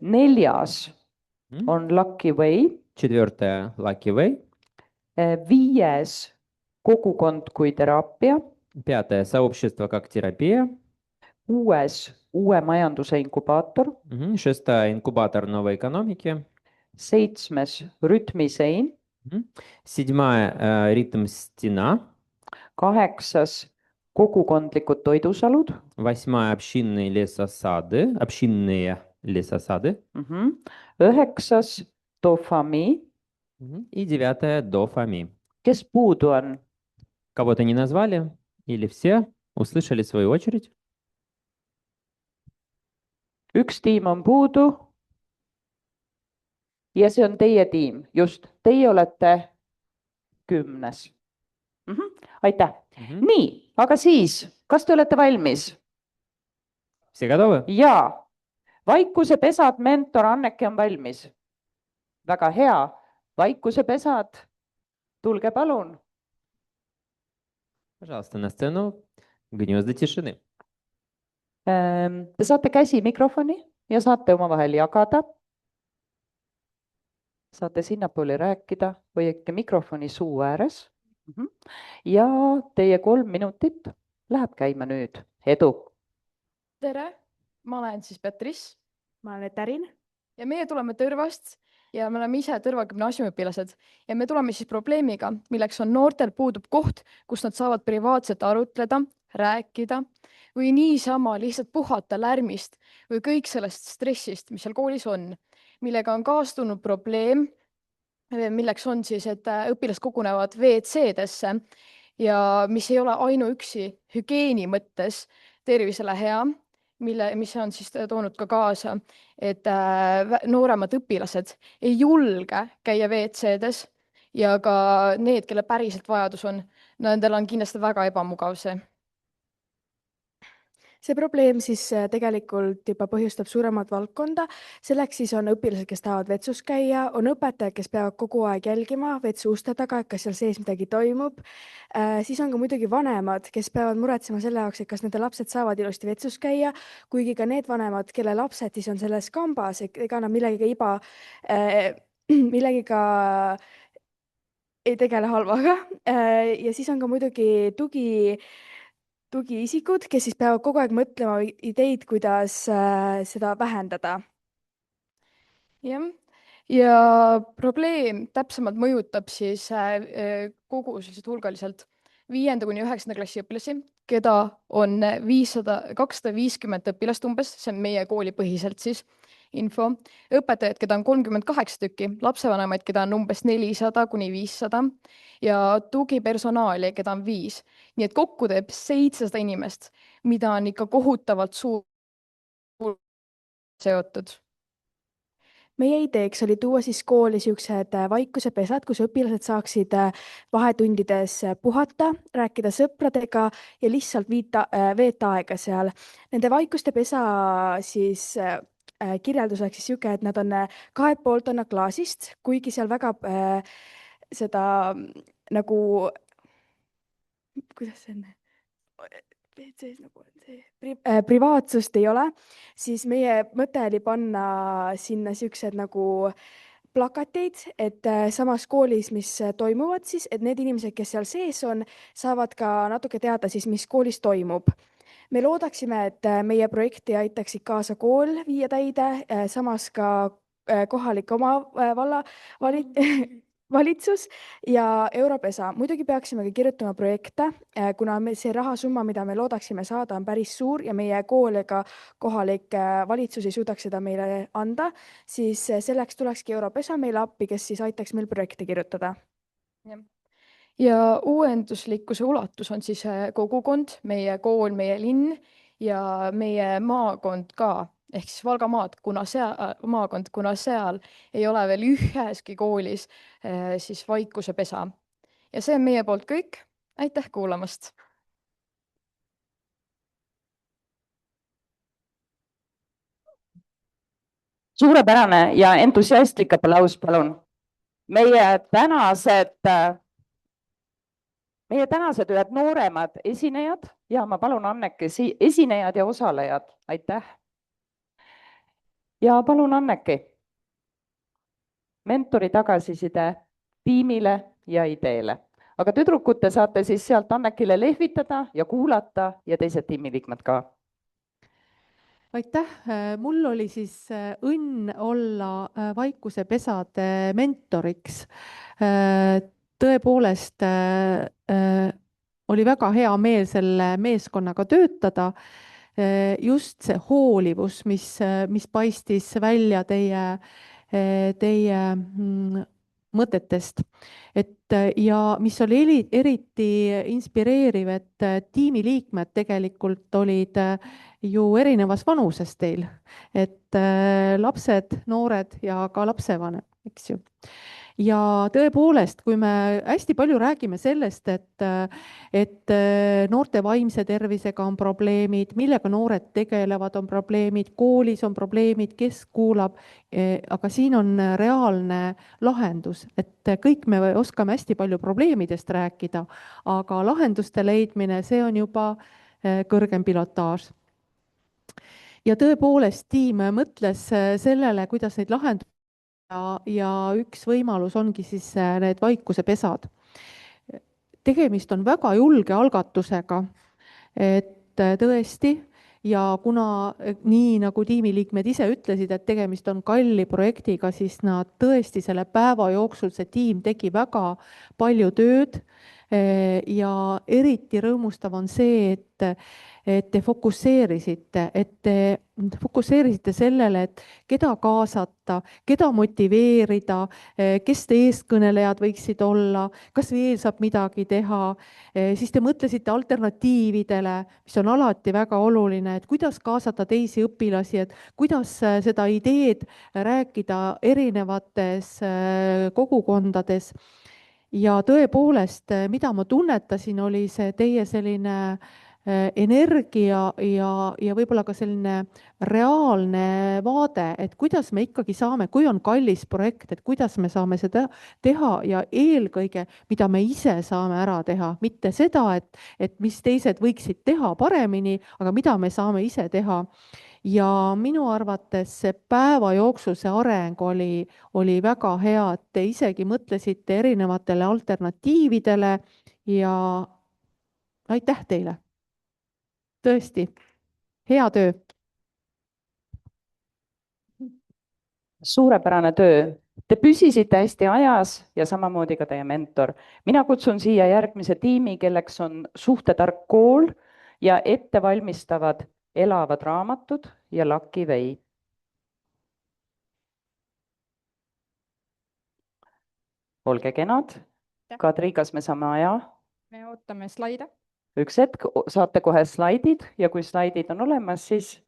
Neljas on Lucky Way. Четвертое Lucky Way. Viies kogukond kui teraapia. Пятое сообщество как терапия. Kuues uue majanduse inkubaator. Шестое инкубатор новой экономики. Seitsmes rütmisein. Седьмая ритм стена. Kaheksas kogukondlikud toidusalud. Восьмая общинные лесосады. Üheksas dofami. И девятое дофами. Kes puudu on? Кого-то не назвали? Или все услышали свою очередь? Üks tiim on puudu. Ja see on teie tiim. Just, teie olete 10. Aitäh. Nii, aga siis, kas te olete valmis? Все готовы? Jaa. Vaikuse pesad mentor Anneke on valmis. Väga hea. Vaikuse pesad. Tulge palun. Пожалуйста, на сцену гнезда тишины. Te saate käsi mikrofoni ja saate omavahel jagada. Saate sinnapoole rääkida või ikka mikrofoni suu ääres. Ja teie 3 minutit läheb käima nüüd. Edu! Tere, ma olen siis Petris. Ma olen Eterin. Ja meie tuleme Tõrvast ja me oleme ise Tõrva gümnaasiumiõpilased. Ja me tuleme siis probleemiga, milleks on noortel puudub koht, kus nad saavad privaatselt arutleda, rääkida või niisama lihtsalt puhata lärmist või kõik sellest stressist, mis seal koolis on, millega on kaastunud probleem, milleks on siis, et õpilased kogunevad WC-desse ja mis ei ole ainuüksi hügieeni mõttes tervisele hea, mis on siis toonud ka kaasa, et nooremad õpilased ei julge käia WC-des ja ka need, kelle päriselt vajadus on, nendel on kindlasti väga ebamugav see. See probleem siis tegelikult juba põhjustab suuremat valdkonda. Selleks siis on õpilased, kes tahavad vetsus käia, on õpetajad, kes peavad kogu aeg jälgima vetsu uste taga, et kas seal sees midagi toimub. Siis on ka muidugi vanemad, kes peavad muretsema selle jaoks, et kas nende lapsed saavad ilusti vetsus käia, kuigi ka need vanemad, kelle lapsed siis on selles kambas, ega nad millegiga ei tegele halvaga. Ja siis on ka muidugi tugiisikud, kes siis peavad kogu aeg mõtlema ideid, kuidas seda vähendada. Ja probleem täpsemalt mõjutab siis kogu hulgaliselt 5. kuni 9. klassi õpilasi, keda on 250 õpilast umbes, see on meie kooli põhiselt siis info, õpetajad, keda on 38 tükki, lapsevanemaid, keda on umbes 400 kuni 500 ja tugipersonali, keda on 5. Nii et kokku teeb 700 inimest, mida on ikka kohutavalt suur seotud. Meie ideeks oli tuua siis kooli siuksed vaikusepesad, kus õpilased saaksid vahetundides puhata, rääkida sõpradega ja lihtsalt veeta aega seal. Nende vaikuste pesa siis kirjeldus oleks siis siuke, et nad on 2 poolt on klaasist, kuigi seal väga seda nagu, kuidas see on? Privaatsust ei ole, siis meie mõte oli panna sinna siuksed nagu plakateid, et samas koolis, mis toimuvad siis, et need inimesed, kes seal sees on, saavad ka natuke teada siis, mis koolis toimub. Me loodaksime, et meie projekti aitaksid kaasa kool viia täide, samas ka kohalik valitsus ja Europesa. Muidugi peaksime ka kirjutama projekte, kuna see rahasumma, mida me loodaksime saada, on päris suur ja meie kool ega kohalik valitsus ei suudaks seda meile anda, siis selleks tulekski Europesa meile appi, kes siis aitaks meil projekte kirjutada. Ja uuenduslikkuse ulatus on siis kogukond, meie kool, meie linn ja meie maakond ka. Ehk siis Valga maakond, kuna seal ei ole veel üheski koolis siis vaikuse pesa. Ja see on meie poolt kõik. Aitäh kuulamast! Suurepärane ja entusiastlik aplaus, palun. Meie tänased ühed nooremad esinejad ja ma palun Anneke esinejad ja osalejad. Aitäh! ja palun, Anneki, mentori tagasiside tiimile ja ideele. Aga tüdrukud, te saate siis sealt Annekile lehvitada ja kuulata ja teised tiimiliikmed ka. Aitäh, mul oli siis õnn olla Vaikusepesade mentoriks. Tõepoolest oli väga hea meel selle meeskonnaga töötada. Just see hoolivus, mis paistis välja teie mõtetest. Ja mis oli eriti inspireeriv, et tiimiliikmed tegelikult olid ju erinevas vanuses teil, et lapsed, noored ja ka lapsevanem, eks ju. Ja tõepoolest, kui me hästi palju räägime sellest, et noorte vaimse tervisega on probleemid, millega noored tegelevad, on probleemid, koolis on probleemid, kes kuulab, aga siin on reaalne lahendus, et kõik me oskame hästi palju probleemidest rääkida, aga lahenduste leidmine, see on juba kõrgem pilotaaž. Ja tõepoolest tiim mõtles sellele, kuidas neid lahendusi ja üks võimalus ongi siis need Vaikusepesad. Tegemist on väga julge algatusega, et tõesti, ja kuna nii nagu tiimiliikmed ise ütlesid, et tegemist on kalli projektiga, siis nad tõesti selle päeva jooksul see tiim tegi väga palju tööd ja eriti rõõmustav on see, et te fokusseerisite sellele, et keda kaasata, keda motiveerida, kes te eeskõnelejad võiksid olla, kas veel saab midagi teha, siis te mõtlesite alternatiividele, mis on alati väga oluline, et kuidas kaasata teisi õpilasi, et kuidas seda ideed rääkida erinevates kogukondades. Ja tõepoolest, mida ma tunnetasin, oli see teie selline energia ja võib-olla ka selline reaalne vaade, et kuidas me ikkagi saame, kui on kallis projekt, et kuidas me saame seda teha ja eelkõige, mida me ise saame ära teha, mitte seda, et mis teised võiksid teha paremini, aga mida me saame ise teha. Ja minu arvates see päeva jooksul see areng oli väga hea, et te isegi mõtlesite erinevatele alternatiividele ja aitäh teile. Tõesti, hea töö. Suurepärane töö. Te püsisite hästi ajas ja samamoodi ka teie mentor. Mina kutsun siia järgmise tiimi, kelleks on Suhtetark kool ja ettevalmistavad elavad raamatud ja Lucky Way. Olge kenad. Kadri, kas me saame aja? Me ootame slaide. Üks hetk, saate kohe slaidid ja kui slaidid on olemas, siis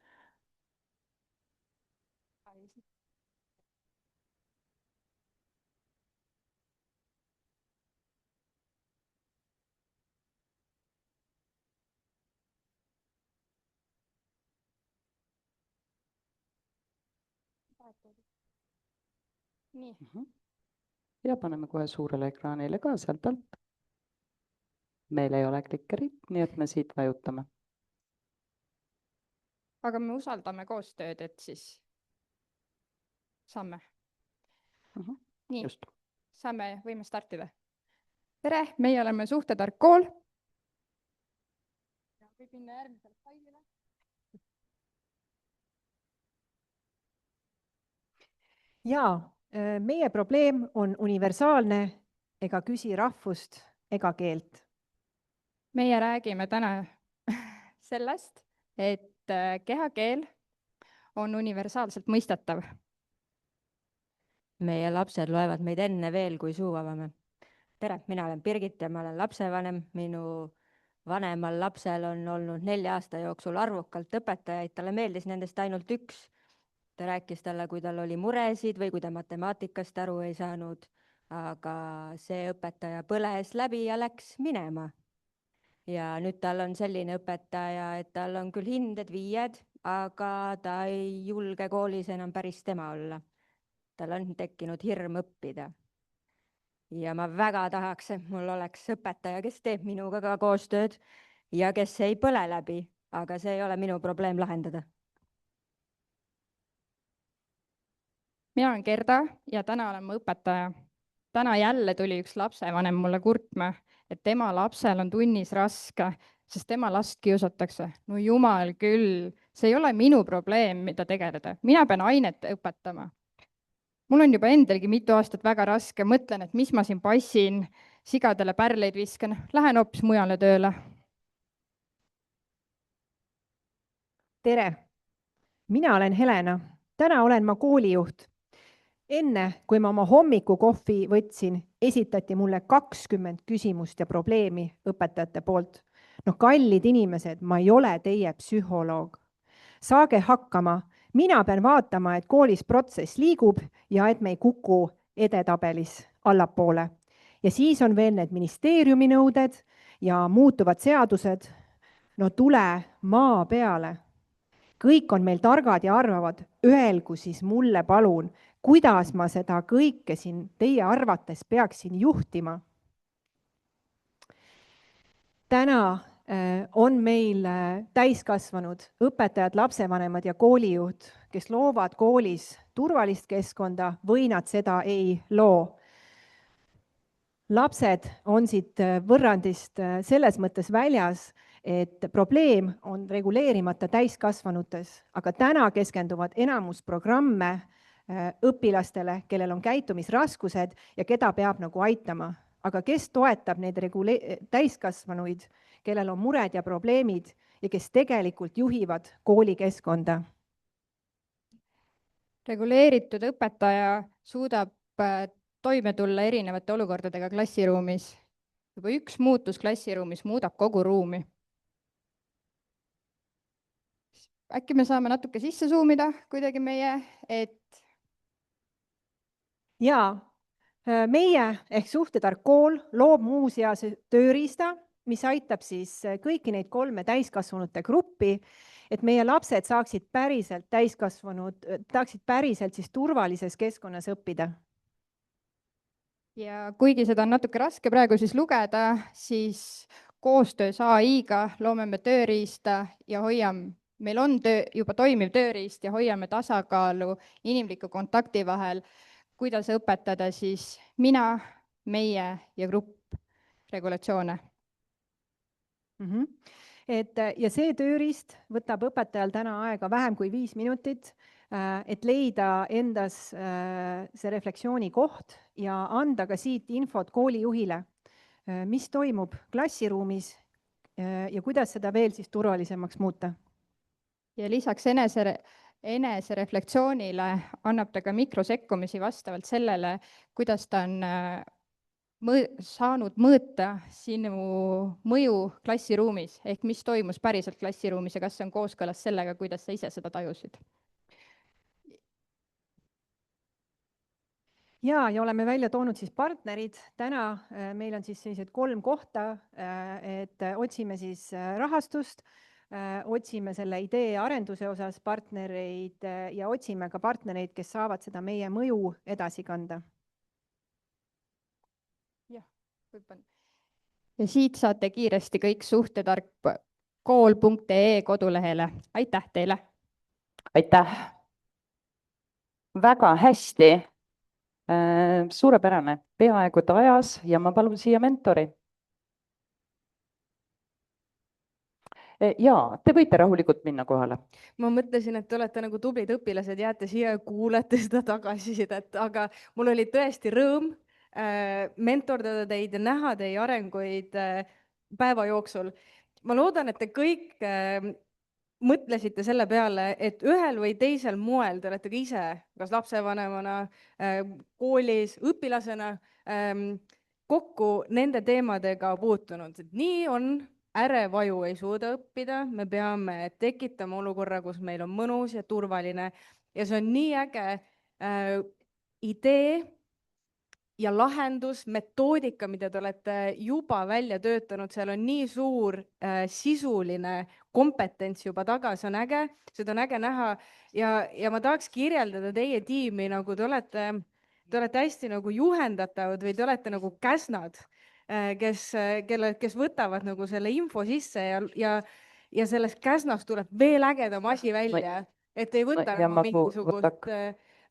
Nii. ja paneme kohe suurele ekraanile ka sealt alt. Meil ei ole klikkerit, nii et me siit vajutame. Aga me usaldame koostööd, et siis saame. Nii, Just. võime startida. Tere, meie oleme Suhtetark kool. Võib minna järgmisele slaidile. Jaa, meie probleem on universaalne ega küsi rahvust ega keelt. Meie räägime täna sellest, et kehakeel on universaalselt mõistetav. Meie lapsed loevad meid enne veel, kui suu avame. Tere, mina olen Birgit ja ma olen lapsevanem. Minu vanemal lapsel on olnud 4 aasta jooksul arvukalt õpetajaid, talle meeldis nendest ainult üks. Ta rääkis talle, kui tal oli muresid või kui ta matemaatikast aru ei saanud, aga see õpetaja põles läbi ja läks minema. Ja nüüd tal on selline õpetaja, et tal on küll hinded 5, aga ta ei julge koolis enam päris tema olla. Tal on tekkinud hirm õppida. Ja ma väga tahaks, et mul oleks õpetaja, kes teeb minuga ka koostööd ja kes ei põle läbi, aga see ei ole minu probleem lahendada. mina olen Gerda ja täna olen ma õpetaja. Täna jälle tuli üks lapsevanem mulle kurtma, et tema lapsel on tunnis raske, sest tema last kiusatakse. No jumal küll, see ei ole minu probleem, mida tegeleda. Mina pean ainet õpetama. Mul on juba endalgi mitu aastat väga raske, mõtlen, et mis ma siin passin, sigadele pärleid viskan, lähen hoopis mujale tööle. tere, mina olen Helena, täna olen ma koolijuht. Enne, kui ma oma hommikukohvi võtsin, esitati mulle 20 küsimust ja probleemi õpetajate poolt. No kallid inimesed, ma ei ole teie psühholoog. Saage hakkama, mina pean vaatama, et koolis protsess liigub ja et me ei kuku edetabelis allapoole. Ja siis on veel need ministeeriumi nõuded ja muutuvad seadused. No tule maa peale. Kõik on meil targad ja arvavad, öelgu siis mulle palun, kuidas ma seda kõike siin teie arvates peaksin juhtima. Täna on meil täiskasvanud õpetajad, lapsevanemad ja koolijuht, kes loovad koolis turvalist keskkonda või nad seda ei loo. Lapsed on siit võrrandist selles mõttes väljas, et probleem on reguleerimata täiskasvanutes, aga täna keskenduvad enamus programme õpilastele, kellel on käitumisraskused ja keda peab nagu aitama. Aga kes toetab neid täiskasvanuid, kellel on mured ja probleemid ja kes tegelikult juhivad koolikeskkonda? Reguleeritud õpetaja suudab toime tulla erinevate olukordadega klassiruumis. Juba üks muutus klassiruumis muudab kogu ruumi. Äkki me saame natuke sisse zoomida kuidagi meie, et... Jaa, meie ehk Suhtetark kool loob muuseas tööriista, mis aitab siis kõiki neid 3 täiskasvanute gruppi, et meie lapsed saaksid päriselt siis turvalises keskkonnas õppida. Ja kuigi seda on natuke raske praegu siis lugeda, siis koostöös AI-ga loome me tööriista ja meil on juba toimiv tööriist ja hoiame tasakaalu inimliku kontakti vahel, kuidas õpetada siis mina, meie ja grupp regulatsioone. Ja see tööriist võtab õpetajal täna aega vähem kui 5 minutit, et leida endas see refleksiooni koht ja anda ka siit infot koolijuhile, mis toimub klassiruumis ja kuidas seda veel siis turvalisemaks muuta. Ja lisaks enese reflektsioonile annab ta ka mikrosekkumisi vastavalt sellele, kuidas ta on saanud mõõta sinu mõju klassiruumis, ehk mis toimus päriselt klassiruumis ja kas see on kooskõlas sellega, kuidas sa ise seda tajusid. Ja oleme välja toonud siis partnerid. Täna meil on siis sellised 3 kohta, et otsime siis rahastust, otsime selle idee arenduse osas partnereid ja otsime ka partnereid, kes saavad seda meie mõju edasi kanda. Ja siit saate kiiresti kõik suhtetarkkool.ee kodulehele. Aitäh teile! Aitäh! Väga hästi! Suurepärane, peaaegu ajas ja ma palun siia mentori. Jaa, te võite rahulikult minna kohale. Ma mõtlesin, et te olete nagu tublid õpilased, jääte siia ja kuulete seda tagasisidet, aga mul oli tõesti rõõm mentordada teid ja näha teie arenguid päeva jooksul. Ma loodan, et te kõik mõtlesite selle peale, et ühel või teisel moel te olete ka ise, kas lapsevanemana, koolis, õpilasena kokku nende teemadega puutunud. Nii on, ärev aju ei suuda õppida, me peame tekitama olukorra, kus meil on mõnus ja turvaline ja see on nii äge idee ja lahendus, metoodika, mida te olete juba välja töötanud, seal on nii suur sisuline kompetents juba taga, see on äge, seda on äge näha ja ma tahaks kirjeldada teie tiimi, nagu te olete hästi nagu juhendatavad või te olete nagu käsnad, kes võtavad nagu selle info sisse ja sellest käsnast tuleb veel ägedam asi välja, et ei võta nagu mingisugust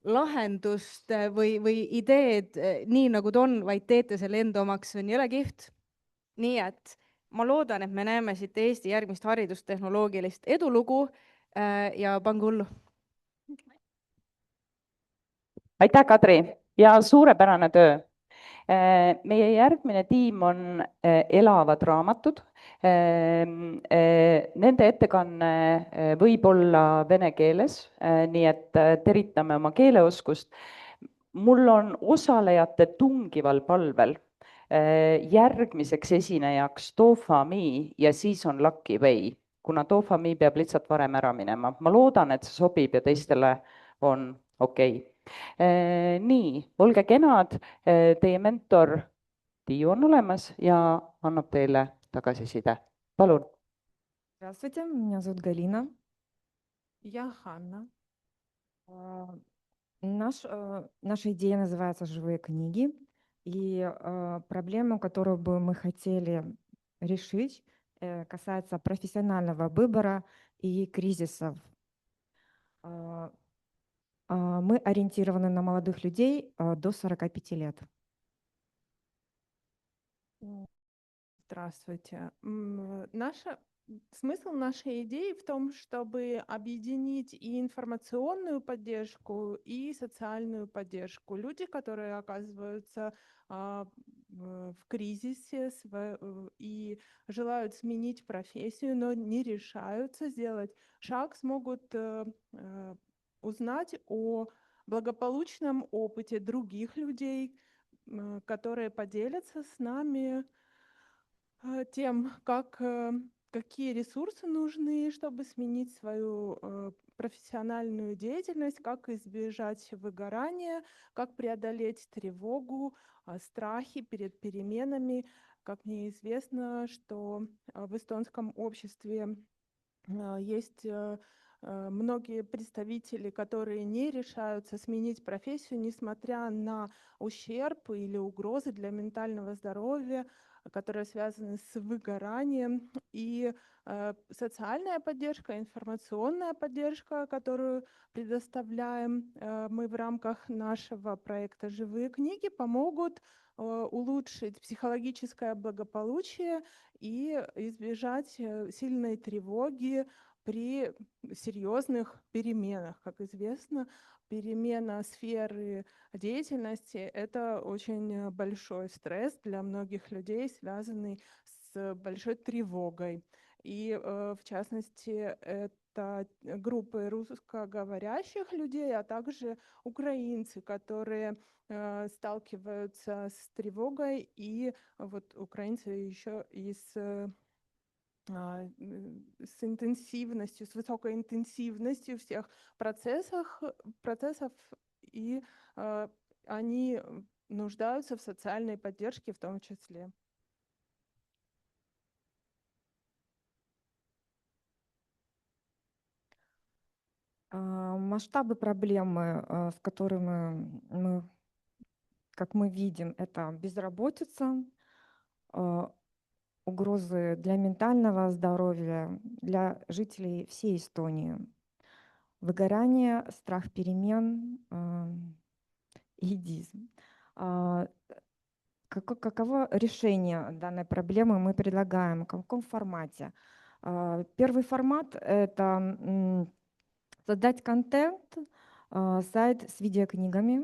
lahendust või ideed nii, nagu ta on, vaid teete selle enda omaks, see on jõle kihvt. Nii et ma loodan, et me näeme siit Eesti järgmist haridustehnoloogilist edulugu ja pange hullu. aitäh, Kadri, ja suurepärane töö. Meie järgmine tiim on Elavad raamatud. Nende ettekanne võib olla vene keeles, nii et tervitame oma keeleoskust. Mul on osalejate tungival palvel järgmiseks esinejaks Tofami ja siis on Lucky Way, kuna Tofami peab lihtsalt varem ära minema. Ma loodan, et see sobib ja teistele on okei. Nii, olge kenad, teie mentor Tiiu on olemas ja annab teile tagasiside. Palun. Здравствуйте, меня зовут Галина. Я Ханна. Наша идея называется «Живые книги». И проблема, которую бы мы хотели решить, касается профессионального выбора и кризисов. Мы ориентированы на молодых людей до 45 лет. Здравствуйте. Смысл нашей идеи в том, чтобы объединить и информационную поддержку, и социальную поддержку. Люди, которые оказываются в кризисе и желают сменить профессию, но не решаются сделать шаг, смогут узнать о благополучном опыте других людей, которые поделятся с нами тем, какие ресурсы нужны, чтобы сменить свою профессиональную деятельность, как избежать выгорания, как преодолеть тревогу, страхи перед переменами. Как мне известно, что в эстонском обществе есть многие представители, которые не решаются сменить профессию, несмотря на ущерб или угрозы для ментального здоровья, которые связаны с выгоранием. И социальная поддержка, информационная поддержка, которую предоставляем мы в рамках нашего проекта «Живые книги», помогут улучшить психологическое благополучие и избежать сильной тревоги при серьезных переменах. Как известно, перемена сферы деятельности – это очень большой стресс для многих людей, связанный с большой тревогой. И в частности, это группы русскоговорящих людей, а также украинцы, которые сталкиваются с тревогой, и вот украинцы еще и с интенсивностью, с высокой интенсивностью всех процессов, и они нуждаются в социальной поддержке в том числе. Масштабы проблемы, с которыми мы, как мы видим, это безработица, угрозы для ментального здоровья, для жителей всей Эстонии, выгорание, страх перемен, идизм. Каково решение данной проблемы мы предлагаем? В каком формате? Первый формат – это создать контент, сайт с видеокнигами,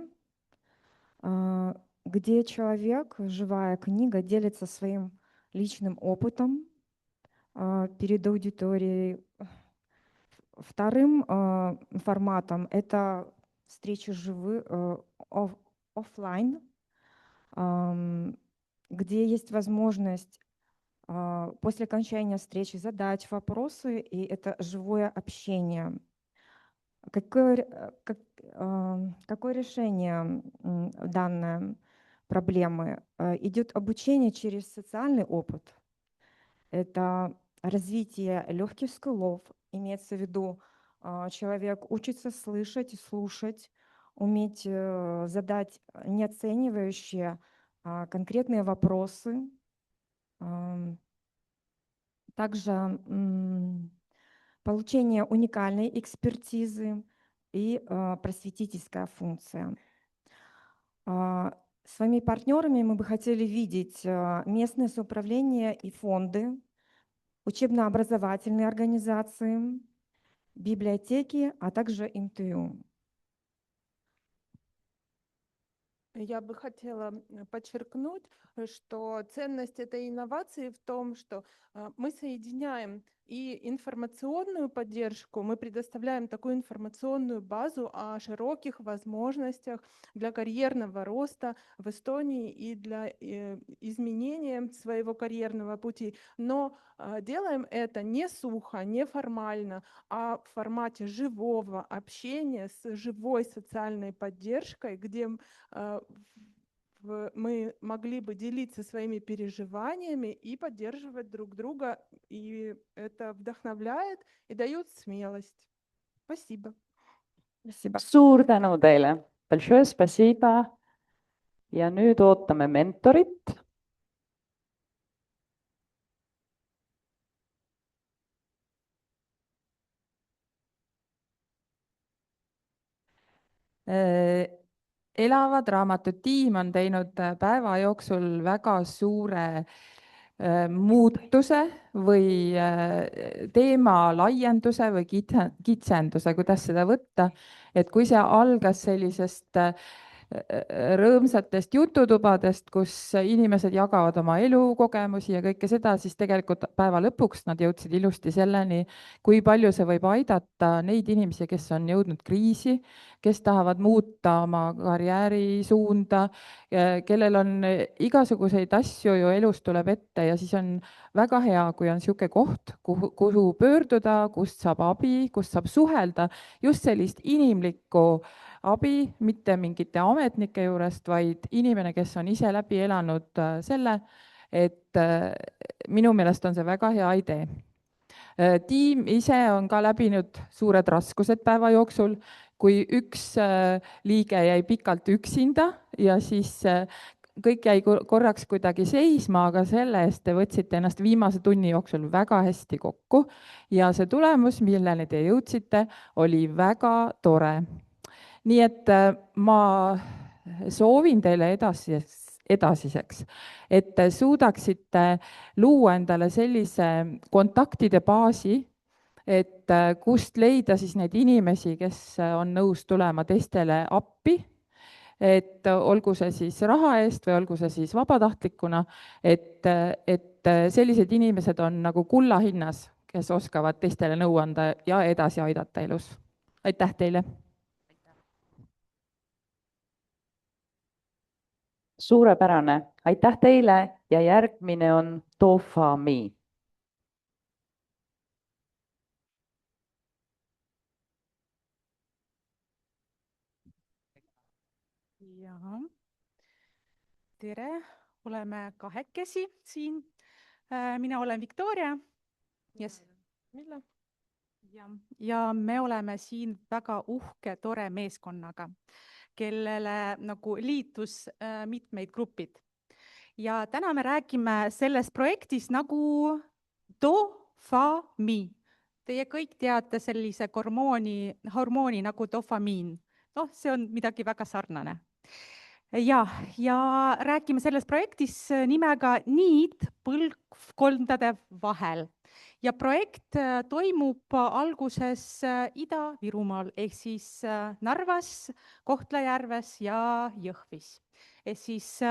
где человек, живая книга, делится своим личным опытом перед аудиторией. Вторым форматом это встречи офлайн, где есть возможность после окончания встречи задать вопросы, и это живое общение. Какое решение данной проблемы? Идет обучение через социальный опыт. Это развитие легких скиллов, имеется в виду, человек учится слышать и слушать, уметь задать неоценивающие конкретные вопросы. Также получение уникальной экспертизы, и просветительская функция. Своими партнерами мы бы хотели видеть местные самоуправления и фонды, учебно-образовательные организации, библиотеки, а также МТУ. Я бы хотела подчеркнуть, что ценность этой инновации в том, что мы соединяем и информационную поддержку, мы предоставляем такую информационную базу о широких возможностях для карьерного роста в Эстонии и для изменения своего карьерного пути, но делаем это не сухо, не формально, а в формате живого общения с живой социальной поддержкой, где мы могли бы делиться своими переживаниями и поддерживать друг друга, и это вдохновляет и дает смелость. Спасибо. Спасибо. Suur tänu teile. Большое спасибо. Ja nüüd ootame mentorit. Elavad raamatud tiim on teinud päeva jooksul väga suure muutuse või teema laienduse või kitsenduse, kuidas seda võtta, et kui see algas sellisest rõõmsatest jututubadest, kus inimesed jagavad oma elukogemusi ja kõike seda, siis tegelikult päeva lõpuks nad jõudsid ilusti selleni, kui palju see võib aidata neid inimesi, kes on jõudnud kriisi, kes tahavad muuta oma karjääri suunda, kellel on igasuguseid asju ju elus tuleb ette ja siis on väga hea, kui on niisugune koht, kuhu pöörduda, kust saab abi, kust saab suhelda, just sellist inimlikku abi, mitte mingite ametnike juurest, vaid inimene, kes on ise läbi elanud selle, et minu meelest on see väga hea idee. Tiim ise on ka läbinud suured raskused päeva jooksul, kui üks liige jäi pikalt üksinda ja siis kõik jäi korraks kuidagi seisma, aga selle eest te võtsite ennast viimase tunni jooksul väga hästi kokku ja see tulemus, milleni te jõudsite, oli väga tore. Nii et ma soovin teile edasiseks, et te suudaksite luua endale sellise kontaktide baasi, et kust leida siis neid inimesi, kes on nõus tulema teistele appi, et olgu see siis raha eest või olgu see siis vabatahtlikuna, et sellised inimesed on nagu kulla hinnas, kes oskavad teistele nõu anda ja edasi aidata elus. Aitäh teile! Suurepärane. Aitäh teile ja järgmine on Tofami. Tere, oleme kahekesi siin. Mina olen Victoria. Yes. Ja me oleme siin väga uhke, tore meeskonnaga, kellele nagu liitus mitmeid grupid. Ja täna me räägime sellest projektist nagu Tofami. Teie kõik teate sellise hormooni nagu dofamiin. See on midagi väga sarnane. Ja räägime sellest projektis nimega Niid põlvkondade vahel. Ja projekt toimub alguses Ida-Virumaal ehk siis Narvas, Kohtla-Järves ja Jõhvis. Ehk siis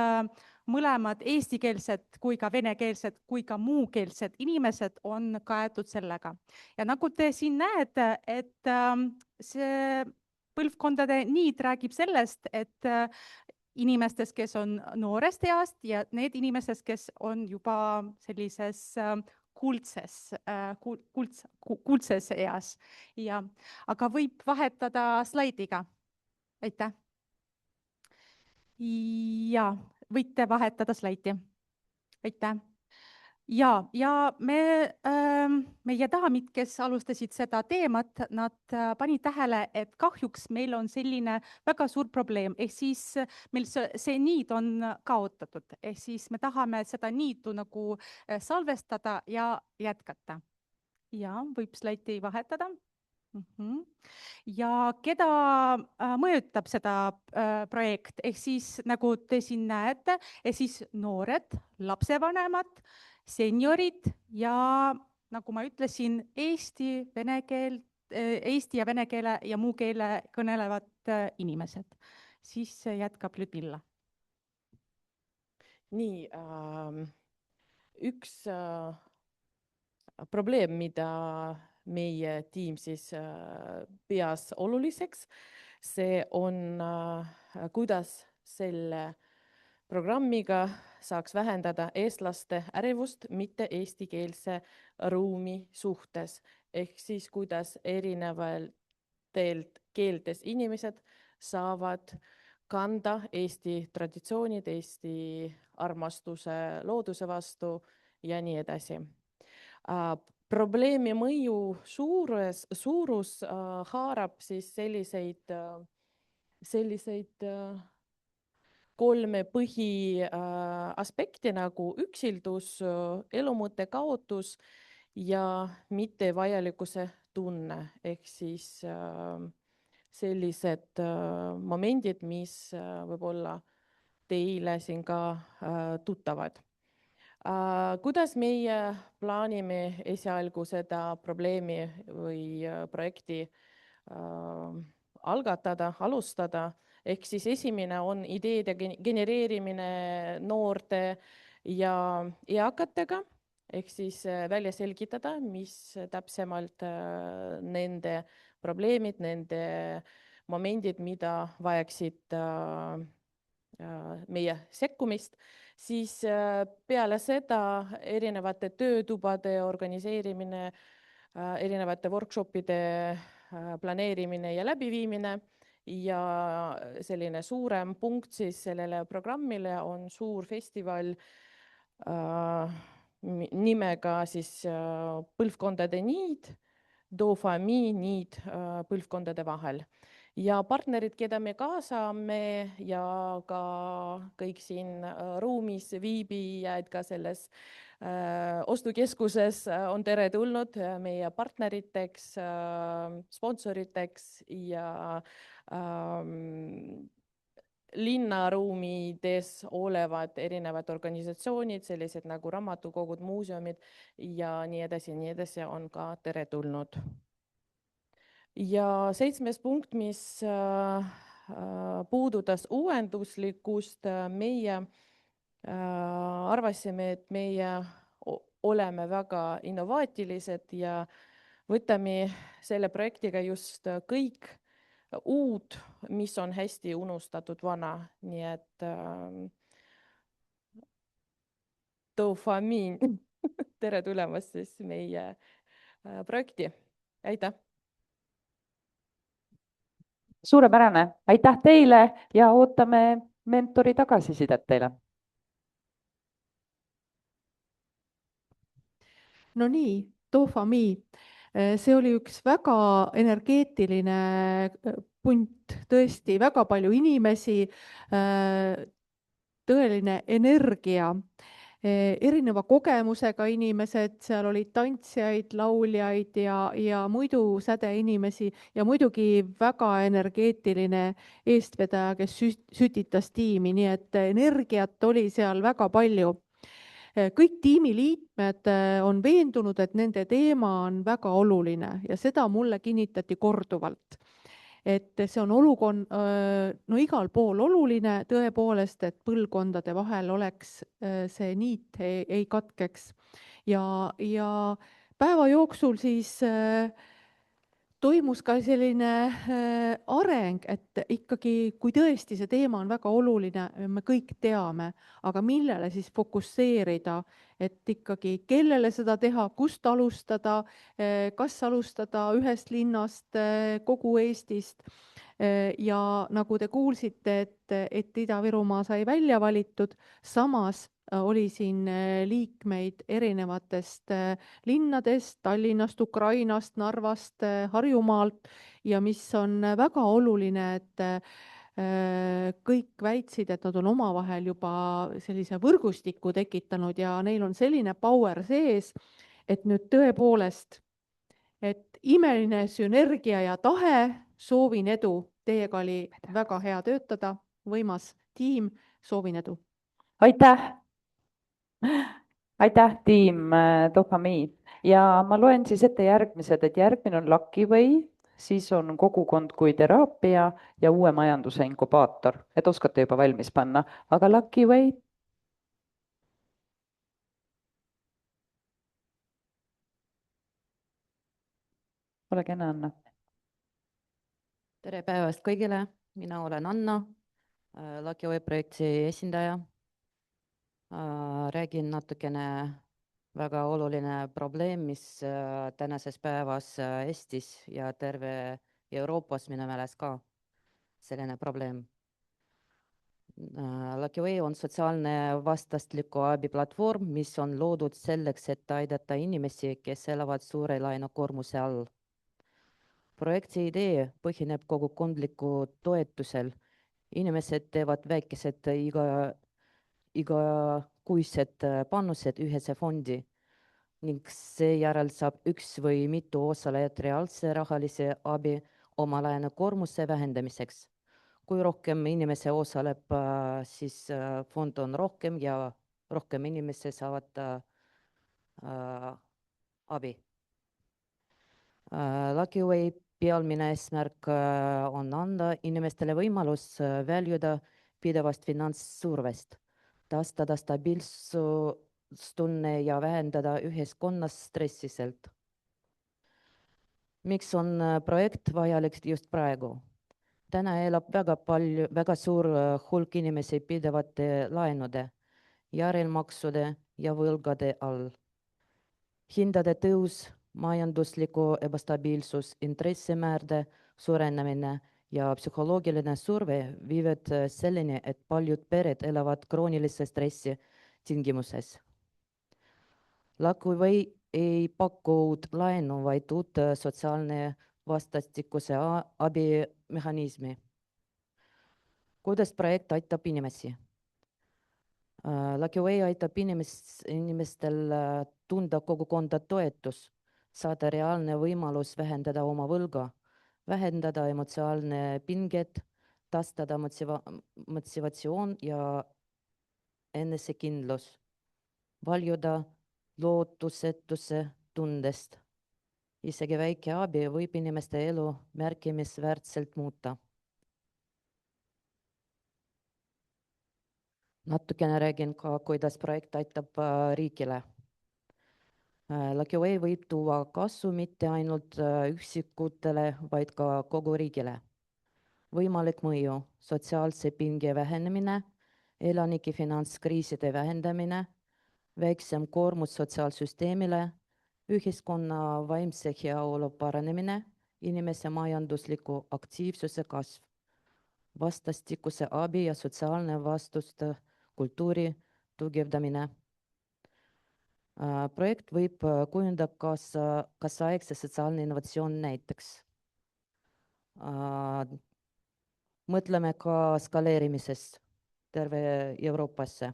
mõlemad eestikeelsed kui ka venekeelsed kui ka muukeelsed inimesed on kaetud sellega. Ja nagu te siin näete, et see põlvkondade niid räägib sellest, et inimestest, kes on noorest east ja need inimestest, kes on juba sellises kuldses eas. Aga võib vahetada slaidiga. Aitäh. Ja võite vahetada slaidi. Aitäh. Ja meie daamid, kes alustasid seda teemat, nad panid tähele, et kahjuks meil on selline väga suur probleem, ehk siis meil see niid on kaotatud, ehk siis me tahame seda niitu nagu salvestada ja jätkata. Ja võib slaidi vahetada. Ja keda mõjutab seda projekt, ehk siis nagu te siin näete, siis noored, lapsevanemad, seniorid ja nagu ma ütlesin, eesti ja vene keele ja muu keele kõnelevad inimesed. Siis jätkab Ludmilla. Nii, üks probleem, mida meie tiim siis peas oluliseks, see on, kuidas selle programmiga saaks vähendada eestlaste ärevust mitte eestikeelse ruumi suhtes. Ehk siis, kuidas erinevatelt keeltes inimesed saavad kanda Eesti traditsioonid, Eesti armastuse looduse vastu ja nii edasi. Probleemi mõju suurus haarab siis selliseid kolme põhiaspekti nagu üksildus, elumõtte kaotus ja mittevajalikkuse tunne. Ehk siis sellised momendid, mis võib-olla teile siin ka tuttavad. Kuidas meie plaanime esialgu seda probleemi või projekti alustada? Ehk siis esimene on ideede genereerimine noorte ja eakatega, ehk siis välja selgitada, mis täpsemalt nende probleemid, nende momendid, mida vajaksid meie sekkumist. Siis peale seda erinevate töötubade organiseerimine, erinevate workshopide planeerimine ja läbiviimine ja selline suurem punkt siis sellele programmile on suur festival nimega siis Põlvkondade niid, DoFami niid põlvkondade vahel. Ja partnerid, keda me kaasame ja ka kõik siin ruumis viibijad ka selles ostukeskuses on teretulnud meie partneriteks, sponsoriteks ja linnaruumides olevad erinevad organisatsioonid, sellised nagu raamatukogud, muuseumid ja nii edasi on ka teretulnud. Ja 7. punkt, mis puudutas uuenduslikkust, meie arvasime, et meie oleme väga innovaatilised ja võtame selle projektiga just kõik uut, mis on hästi unustatud vana. Nii et DoFami, tere tulemast siis meie projekti. Aitäh! Suurepärane, aitäh teile ja ootame mentori tagasisidet teile. No nii, DoFami, see oli üks väga energeetiline punt, tõesti väga palju inimesi, tõeline energia, erineva kogemusega inimesed, seal olid tantsijaid, lauljaid ja muidu säde inimesi ja muidugi väga energeetiline eestvedaja, kes sütitas tiimi, nii et energiat oli seal väga palju. Kõik tiimiliikmed on veendunud, et nende teema on väga oluline ja seda mulle kinnitati korduvalt. Et see on igal pool oluline tõepoolest, et põlvkondade vahel oleks see niit ei katkeks. Ja päeva jooksul siis toimus ka selline areng, et ikkagi, kui tõesti see teema on väga oluline, me kõik teame, aga millele siis fokusseerida, et ikkagi kellele seda teha, kust alustada, kas alustada ühest linnast, kogu Eestist. Ja nagu te kuulsite, et Ida-Virumaa sai välja valitud, samas oli siin liikmeid erinevatest linnadest, Tallinnast, Ukrainast, Narvast, Harjumaalt ja mis on väga oluline, et kõik väitsid, et nad on omavahel juba sellise võrgustiku tekitanud ja neil on selline power sees, et nüüd tõepoolest et imeline sünergia ja tahe, soovin edu. Teiega oli väga hea töötada, võimas tiim, soovin edu. aitäh! aitäh, tiim Dopamiin. Ja ma loen siis ette järgmised, et järgmine on Lucky Way, siis on kogukond kui teraapia ja uue majanduse inkubaator, et oskate juba valmis panna, aga Lucky Way. ole kena, Anna. Tere päevast kõigile, mina olen Anna, Lucky Way projekti esindaja. Räägin natukene väga oluline probleem, mis tänases päevas Eestis ja terve Euroopas minu meelest ka selline probleem. Lucky Way on sotsiaalne vastastikku abiplatvorm, mis on loodud selleks, et aidata inimesi, kes elavad suure laenukoormuse all. Projekti idee põhineb kogukondliku toetusel. Inimesed teevad väikesed igakuised panused ühese fondi ning seejärel saab üks või mitu osalejat reaalse rahalise abi oma laenukoormuse vähendamiseks. Kui rohkem inimese osaleb, siis fond on rohkem ja rohkem inimesi saavad abi. Lucky Way pealmine eesmärk on anda inimestele võimalus väljuda pidevast finantssurvest, taastada stabiilsustunne ja vähendada ühiskonnas stressiselt. Miks on projekt vajalik just praegu? Täna elab väga suur hulk inimesi pidevate laenude, järelmaksude ja võlgade all. Hindade tõus, majandusliku ebastabiilsus, intressimäärde suurenemine ja psühholoogiline surve viivad selleni, et paljud pered elavad kroonilise stressi tingimuses. Lucky Way ei paku uut laenu, vaid uut sotsiaalne vastastikuse abimehhanismi. Kuidas projekt aitab inimesi? Lucky Way aitab inimestel tunda kogukonda toetus, saada reaalne võimalus vähendada oma võlga, vähendada emotsionaalne pinget, taastada motivatsioon ja enesekindlus, valjuda lootusetuse tundest. Isegi väike abi võib inimeste elu märkimisväärselt muuta. Natukene räägin ka, kuidas projekt aitab riigile. Lucky Way võib tuua kasu mitte ainult üksikutele, vaid ka kogu riigile. Võimalik mõju, sotsiaalse pinge vähenemine, elanike finantskriiside vähendamine, väiksem koormus sotsiaalsüsteemile, ühiskonna vaimse heaolu paranemine, inimese majandusliku aktiivsuse kasv, vastastikuse abi ja sotsiaalne vastuste kultuuri tugevdamine. Projekt võib kujundada kaasaegse sotsiaalne innovatsioon näiteks. Mõtleme ka skaleerimisest terve Euroopasse,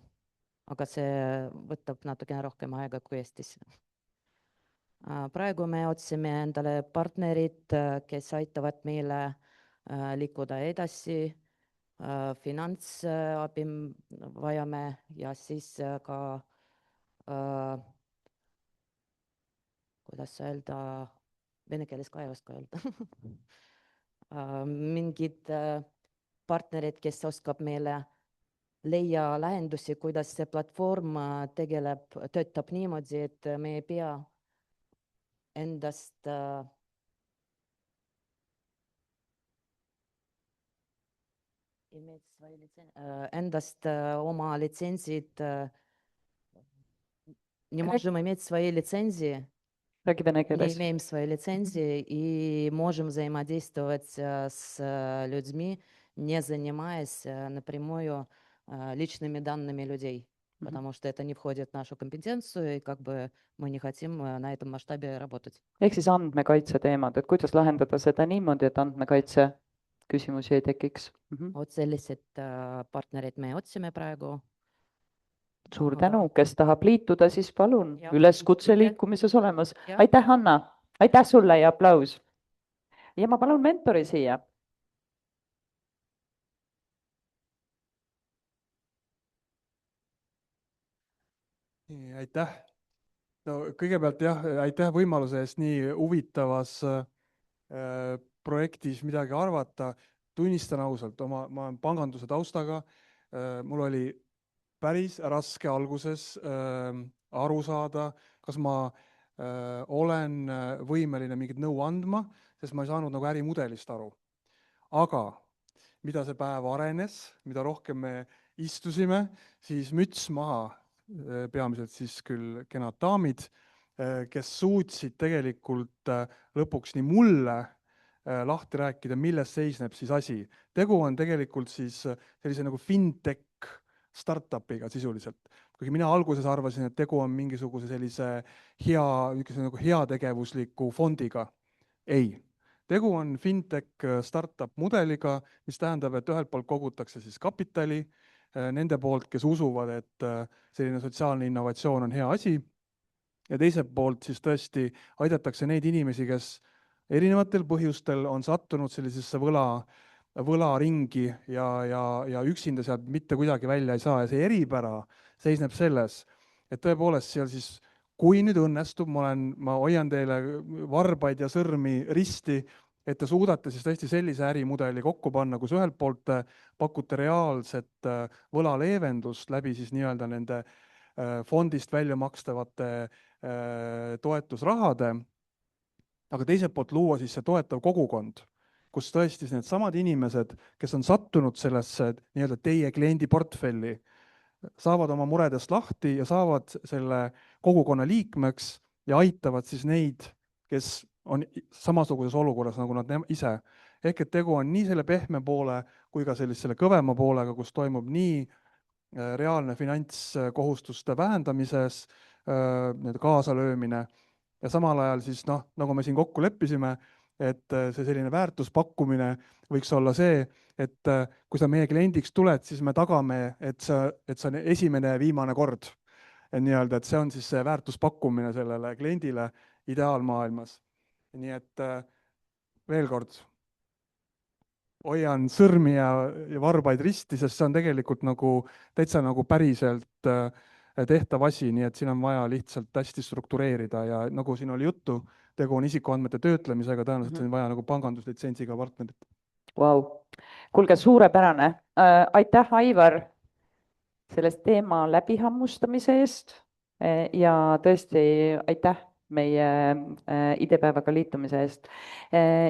aga see võtab natukene rohkem aega kui Eestis. Praegu me otsime endale partnerid, kes aitavad meile liikuda edasi, finantsabi vajame ja siis ka kuidas öelda, vene keeles ka ei oska öelda. Mingid partnerid, kes oskab meile leia lahendusi, kuidas see platvorm töötab niimoodi, et me ei pea endast oma лицензиid, не можем иметь свои лицензии, не имеем свои лицензии и можем взаимодействовать с людьми, не занимаясь напрямую личными данными людей, потому что это не входит в нашу компетенцию, и как бы мы не хотим на этом масштабе работать. Ehk siis andmekaitse teemad, et kuidas lahendada seda niimoodi, et andmekaitse küsimusi ei tekiks. Vot sellised partnerid me otsime praegu. Suur tänu, kes tahab liituda, siis palun, üleskutse liikumises olemas. Aitäh, Anna! aitäh sulle ja aplaus. Ja ma palun mentori siia. Aitäh. No kõigepealt jah, aitäh võimaluse eest nii huvitavas projektis midagi arvata. Tunnistan ausalt, ma olen panganduse taustaga. Mul oli päris raske alguses aru saada, kas ma olen võimeline mingit nõu andma, sest ma ei saanud nagu ärimudelist aru. Aga mida see päev arenes, mida rohkem me istusime, siis müts maha, peamiselt siis küll kenad daamid, kes suutsid tegelikult lõpuks nii mulle lahti rääkida, milles seisneb siis asi. Tegu on tegelikult siis sellise nagu fintech startupiga sisuliselt. Kuigi mina alguses arvasin, et tegu on mingisuguse sellise heategevusliku fondiga. Ei. Tegu on fintech startup mudeliga, mis tähendab, et ühelt poolt kogutakse siis kapitali nende poolt, kes usuvad, et selline sotsiaalne innovatsioon on hea asi. Ja teiselt poolt siis tõesti aidatakse neid inimesi, kes erinevatel põhjustel on sattunud sellisesse võlaringi ja üksinda sealt mitte kuidagi välja ei saa. Ja see eripära seisneb selles, et tõepoolest seal siis, kui nüüd õnnestub, ma hoian teile varbaid ja sõrmi risti, et te suudate siis tõesti sellise ärimudeli kokku panna, kus ühelt poolt pakute reaalset võlaleevendust läbi siis nii-öelda nende fondist välja makstavate toetusrahade, aga teiselt poolt luua siis see toetav kogukond, kus tõesti need samad inimesed, kes on sattunud sellesse nii-öelda teie kliendi portfelli, saavad oma muredest lahti ja saavad selle kogukonna liikmeks ja aitavad siis neid, kes on samasuguses olukorras nagu nad ise. Ehk et tegu on nii selle pehme poole kui ka selle kõvema poolega, kus toimub nii reaalne finantskohustuste vähendamises kaasalöömine ja samal ajal siis nagu me siin kokku leppisime, et see selline väärtuspakkumine võiks olla see, et kui sa meie kliendiks tuled, siis me tagame, et see on esimene ja viimane kord. Nii-öelda, et see on siis see väärtuspakkumine sellele kliendile ideaalmaailmas. Nii et veel kord, hoian sõrmi ja varbaid risti, sest see on tegelikult nagu täitsa nagu päriselt tehtav asi, nii et siin on vaja lihtsalt hästi struktureerida ja nagu siin oli juttu, tegu on isikuandmete töötlemisega, tõenäoliselt on vaja nagu panganduslitsentsiga partnerit. Vau, kuulge, suurepärane. Aitäh, Aivar, sellest teema läbihammustamise eest ja tõesti aitäh meie idepäevaga liitumise eest.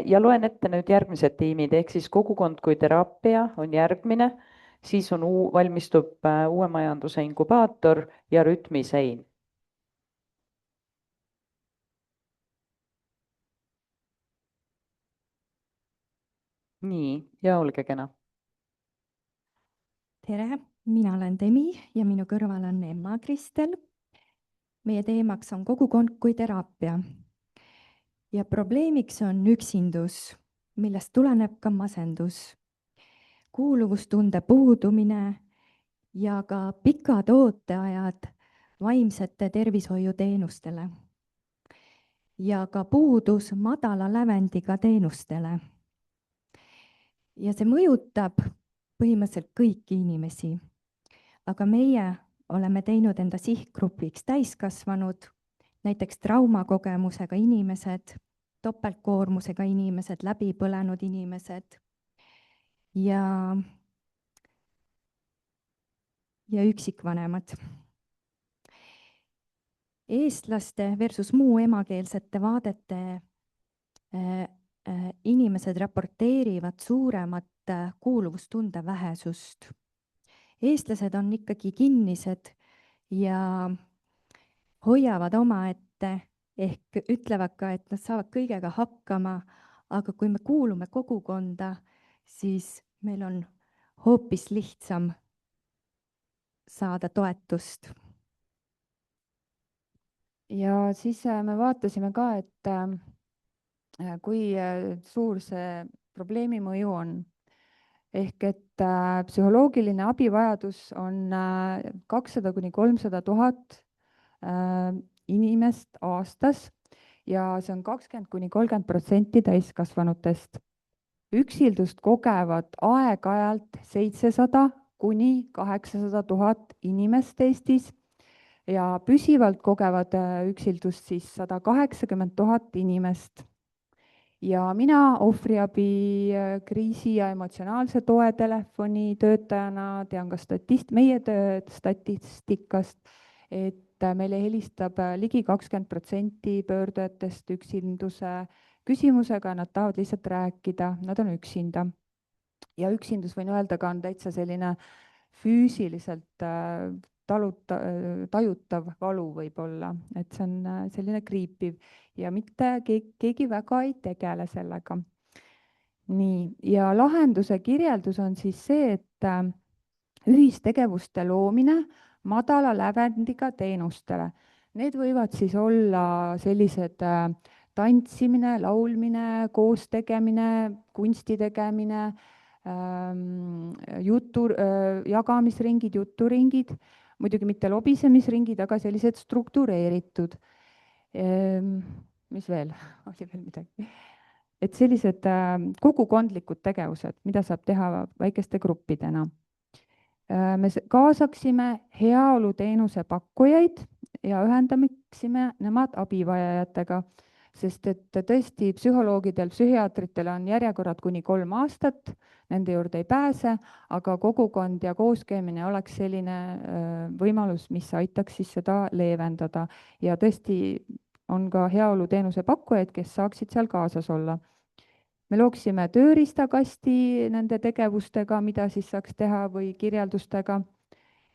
Ja loen ette nüüd järgmised tiimid, ehk siis kogukond kui teraapia on järgmine, siis on valmistub uue majanduse inkubaator ja rütmisein. Nii, ja olge kena. Tere, mina olen Demi ja minu kõrval on Emma Kristel. Meie teemaks on kogukond kui teraapia ja probleemiks on üksindus, millest tuleneb ka masendus, kuuluvustunde puudumine ja ka pikad ooteajad vaimsete tervishoiuteenustele ja ka puudus madala lävendiga teenustele. Ja see mõjutab põhimõtteliselt kõiki inimesi, aga meie oleme teinud enda sihtgrupiks täiskasvanud, näiteks traumakogemusega inimesed, topeltkoormusega inimesed, läbipõlenud inimesed ja üksikvanemad. Eestlaste versus muu emakeelsete vaadete inimesed raporteerivad suuremat kuuluvustunde vähesust. Eestlased on ikkagi kinnised ja hoiavad omaette ehk ütlevad ka, et nad saavad kõigega hakkama, aga kui me kuulume kogukonda, siis meil on hoopis lihtsam saada toetust. Ja siis me vaatasime ka, et kui suur see probleemi mõju on. Ehk et psühholoogiline abivajadus on 200 kuni 300 000 inimest aastas ja see on 20–30% täiskasvanutest. Üksildust kogevad aeg-ajalt 700 kuni 800 000 inimest Eestis ja püsivalt kogevad üksildust siis 180 000 inimest. Ja mina ohvriabi kriisi ja emotsionaalse toe telefoni töötajana tean ka meie statistikast, et meile helistab ligi 20% pöördujatest üksinduse küsimusega, nad tahavad lihtsalt rääkida, nad on üksinda. Ja üksindus, võin öelda, ka on täitsa selline füüsiliselt tajutav valu võib-olla, et see on selline kriipiv ja mitte keegi väga ei tegele sellega. Nii, ja lahenduse kirjeldus on siis see, et ühistegevuste loomine madala lävendiga teenustele. Need võivad siis olla sellised tantsimine, laulmine, koos tegemine, kunsti tegemine, jagamisringid, juturingid, muidugi mitte lobisemisringid, aga sellised struktureeritud. Mis veel? Oli veel midagi? Et sellised kogukondlikud tegevused, mida saab teha väikeste gruppidena. Me kaasaksime heaoluteenuse pakkujaid ja ühendamiksime nemad abivajajatega, sest et tõesti psühholoogidel, psühhiaatritel on järjekorrad kuni 3 aastat, nende juurde ei pääse, aga kogukond ja kooskäimine oleks selline võimalus, mis aitaks siis seda leevendada ja tõesti on ka heaoluteenuse pakkujaid, kes saaksid seal kaasas olla. Me looksime tööriistakasti nende tegevustega, mida siis saaks teha või kirjeldustega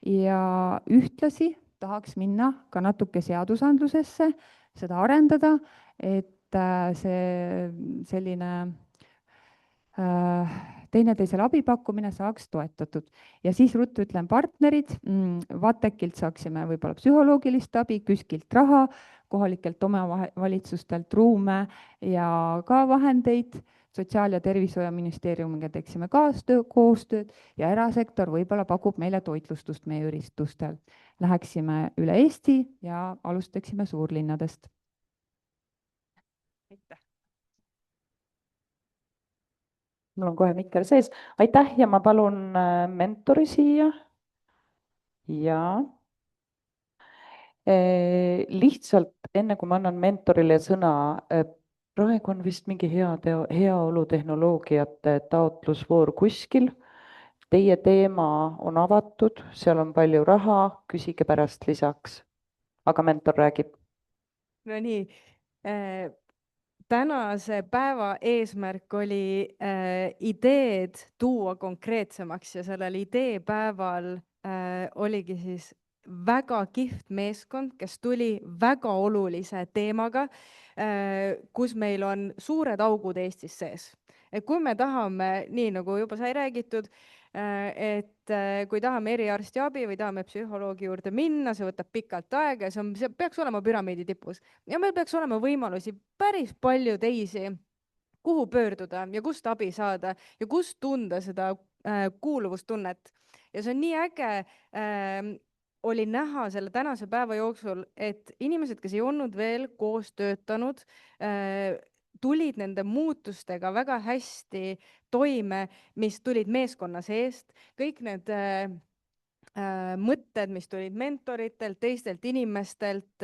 ja ühtlasi tahaks minna ka natuke seadusandlusesse, seda arendada, et see selline teineteisele abipakkumine saaks toetatud. Ja siis ruttu ütlen partnerid, VATEK-ilt saaksime võib-olla psühholoogilist abi, KÜSK-ilt raha, kohalikelt omavalitsustelt ruume ja ka vahendeid, Sotsiaal- ja Tervishoiuministeeriumiga teeksime koostööd ja erasektor võib-olla pakub meile toitlustust meie üritustel. Läheksime üle Eesti ja alustaksime suurlinnadest. Aitäh! Mul on kohe mikker sees. Aitäh ja ma palun mentori siia. Ja lihtsalt enne kui ma annan mentorile sõna, praegu on vist mingi heaolutehnoloogiate taotlusvoor kuskil. Teie teema on avatud, seal on palju raha, küsige pärast lisaks. Aga mentor räägib. No nii, tänase päeva eesmärk oli ideed tuua konkreetsemaks ja sellel ideepäeval oligi siis väga kihvt meeskond, kes tuli väga olulise teemaga, kus meil on suured augud Eestis sees. Et kui me tahame, nii nagu juba sai räägitud, et kui tahame eriarstiabi või tahame psühholoogi juurde minna, see võtab pikalt aega ja see peaks olema püramiidi tipus. Ja meil peaks olema võimalusi päris palju teisi, kuhu pöörduda ja kust abi saada ja kust tunda seda kuuluvustunnet. Ja see on nii äge, oli näha selle tänase päeva jooksul, et inimesed, kes ei olnud veel koos töötanud, tulid nende muutustega väga hästi toime, mis tulid meeskonna seest, kõik need mõtted, mis tulid mentoritelt, teistelt inimestelt,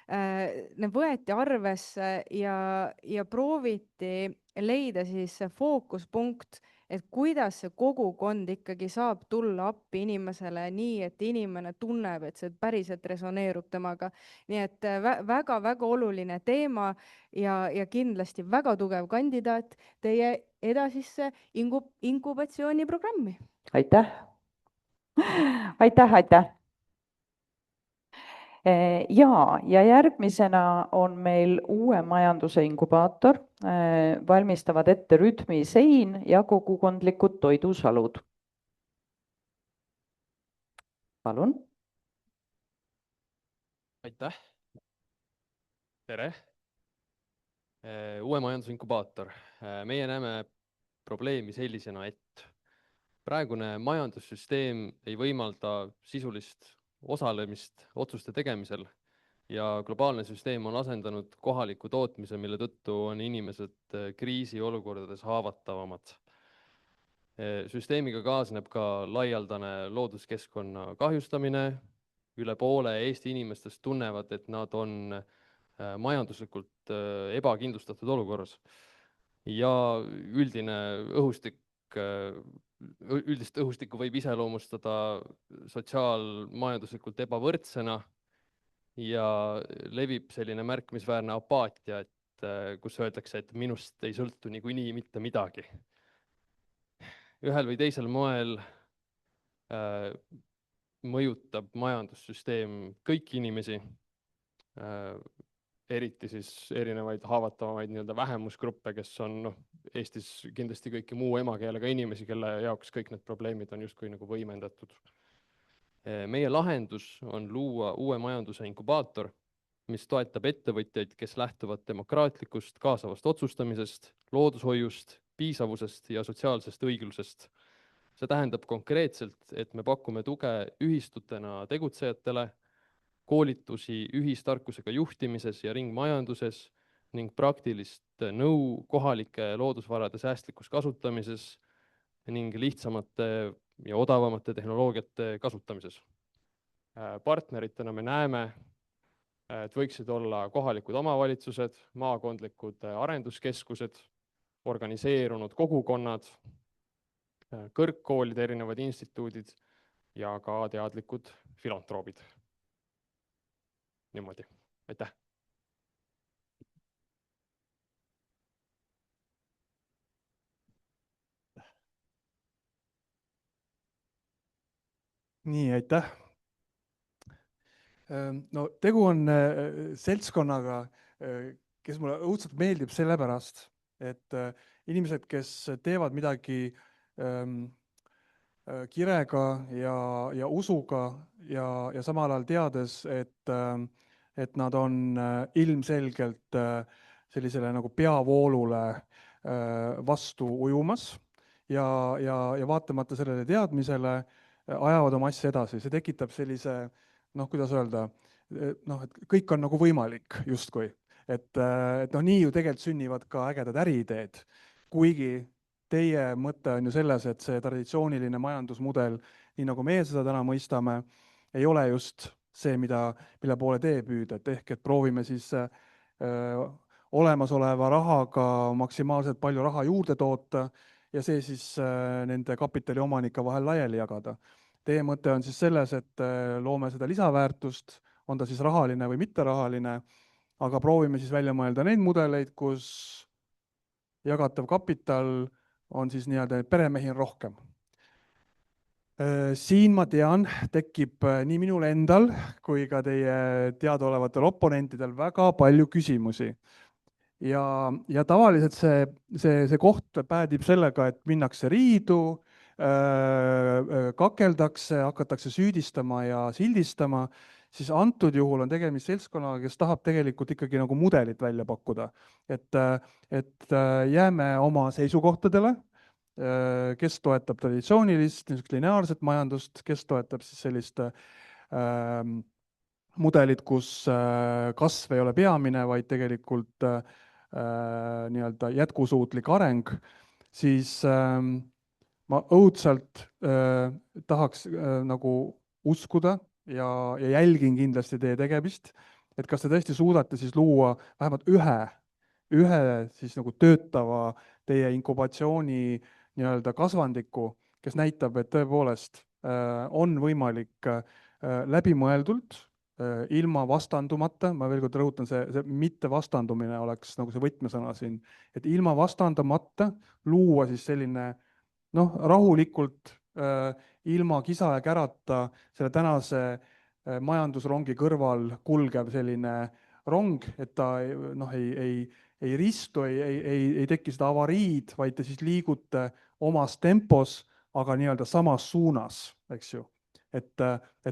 need võeti arvesse ja prooviti leida siis see fookuspunkt, et kuidas see kogukond ikkagi saab tulla appi inimesele nii, et inimene tunneb, et see päriselt resoneerub temaga. Nii et väga-väga oluline teema ja kindlasti väga tugev kandidaat teie edasisse inkubatsiooniprogrammi. Aitäh! Aitäh! Ja järgmisena on meil uue majanduse inkubaator, valmistavad ette Rütmi sein ja kogukondlikud toidusalud. Palun. Aitäh. Tere. Uue majanduse inkubaator. Meie näeme probleemi sellisena, et praegune majandussüsteem ei võimalda sisulist osalemist otsuste tegemisel ja globaalne süsteem on asendanud kohaliku tootmise, mille tõttu on inimesed kriisiolukordades haavatavamad. Süsteemiga kaasneb ka laialdane looduskeskkonna kahjustamine. Üle poole Eesti inimestest tunnevad, et nad on majanduslikult ebakindlustatud olukorras ja üldist õhustikku võib iseloomustada sotsiaalmajanduslikult ebavõrdsena ja levib selline märkimisväärne apaatia, kus öeldakse, et minust ei sõltu niikuinii mitte midagi. Ühel või teisel moel mõjutab majandussüsteem kõiki inimesi, eriti siis erinevaid haavatavamaid nii-öelda vähemusgruppe, kes on Eestis kindlasti kõiki muu emakeelega inimesi, kelle jaoks kõik need probleemid on justkui nagu võimendatud. Meie lahendus on luua uue majanduse inkubaator, mis toetab ettevõtjaid, kes lähtuvad demokraatlikust kaasavast otsustamisest, loodushoiust, piisavusest ja sotsiaalsest õiglusest. See tähendab konkreetselt, et me pakume tuge ühistutena tegutsejatele, koolitusi ühistarkusega juhtimises ja ringmajanduses ning praktilist nõu kohalike loodusvarade säästlikus kasutamises ning lihtsamate ja odavamate tehnoloogiate kasutamises. Partneritena me näeme, et võiksid olla kohalikud omavalitsused, maakondlikud arenduskeskused, organiseerunud kogukonnad, kõrgkoolide erinevad instituudid ja ka teadlikud filantroobid. Niimoodi. Aitäh! Nii, aitäh! No tegu on seltskonnaga, kes mulle õudselt meeldib sellepärast, et inimesed, kes teevad midagi kirega ja usuga ja samal ajal teades, et nad on ilmselgelt sellisele nagu peavoolule vastu ujumas ja vaatamata sellele teadmisele ajavad oma asja edasi. See tekitab sellise, kuidas öelda, et kõik on nagu võimalik justkui. Et nii ju tegelikult sünnivad ka ägedad äriideed, kuigi teie mõte on ju selles, et see traditsiooniline majandusmudel, nii nagu meie seda täna mõistame, ei ole just see, mille poole tee püüda, ehk et proovime siis olemasoleva rahaga maksimaalselt palju raha juurde toota ja see siis nende kapitaliomanike vahel laiali jagada. Teie mõte on siis selles, et loome seda lisaväärtust, on ta siis rahaline või mitterahaline, aga proovime siis välja mõelda neid mudeleid, kus jagatav kapital on siis nii-öelda peremehi on rohkem. Siin ma tean, tekib nii minul endal kui ka teie teadaolevatel oponentidel väga palju küsimusi. Ja tavaliselt see koht päädib sellega, et minnakse riidu, kakeldakse, hakatakse süüdistama ja sildistama, siis antud juhul on tegemist seltskonnaga, kes tahab tegelikult ikkagi nagu mudelit välja pakkuda. Et jääme oma seisukohtadele, kes toetab traditsioonilist, lineaarset majandust, kes toetab siis sellist mudelit, kus kasv ei ole peamine, vaid tegelikult nii-öelda jätkusuutlik areng, siis ma õudselt tahaks nagu uskuda ja jälgin kindlasti teie tegemist, et kas te tõesti suudate siis luua vähemalt ühe siis nagu töötava teie inkubatsiooni nii-öelda kasvandiku, kes näitab, et tõepoolest on võimalik läbimõeldult, ilma vastandumata, ma veel kord rõhutan, see mitte vastandumine oleks nagu see võtmesõna siin, et ilma vastandumata luua siis selline rahulikult ilma kisa ja kärata selle tänase majandusrongi kõrval kulgev selline rong, et ta ei ristu, ei teki seda avariid, vaid te siis liigute omas tempos, aga nii-öelda samas suunas, eks ju. Et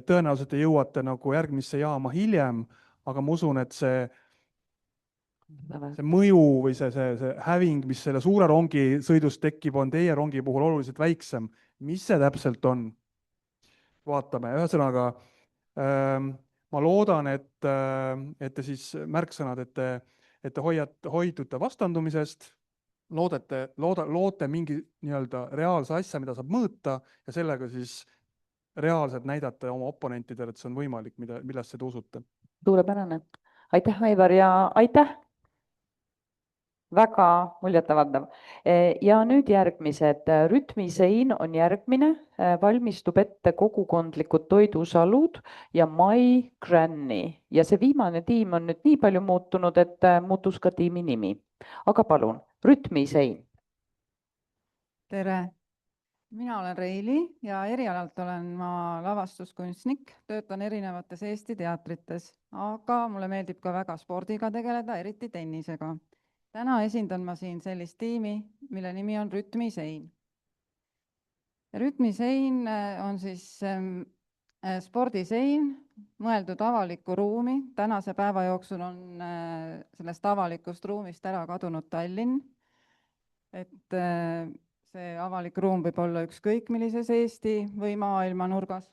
tõenäoliselt te jõuate nagu järgmisse jaama hiljem, aga ma usun, et see mõju või see häving, mis selle suure rongi sõidust tekib, on teie rongi puhul oluliselt väiksem. Mis see täpselt on? Vaatame, ühesõnaga, ma loodan, et te siis märksõnad, et te hoidute vastandumisest, loote mingi nii-öelda reaalse asja, mida saab mõõta ja sellega siis reaalselt näidata oma oponentidele, et see on võimalik, millesse te usute. Suurepärane. Aitäh, Aivar, ja aitäh! Väga muljetavaldav. Ja nüüd järgmised. Rütmisein on järgmine, valmistub ette kogukondlikud toidusalud ja My Granny. Ja see viimane tiim on nüüd nii palju muutunud, et muutus ka tiimi nimi. Aga palun, Rütmisein. Tere! Mina olen Reili ja erialalt olen ma lavastuskunstnik, töötan erinevates Eesti teatrites, aga mulle meeldib ka väga spordiga tegeleda, eriti tennisega. Täna esindan ma siin sellist tiimi, mille nimi on Rütmisein. Rütmisein on siis spordisein, mõeldud avalikku ruumi. Tänase päeva jooksul on sellest avalikust ruumist ära kadunud Tallinn. Et see avalik ruum võib olla ükskõik millises Eesti või maailma nurgas.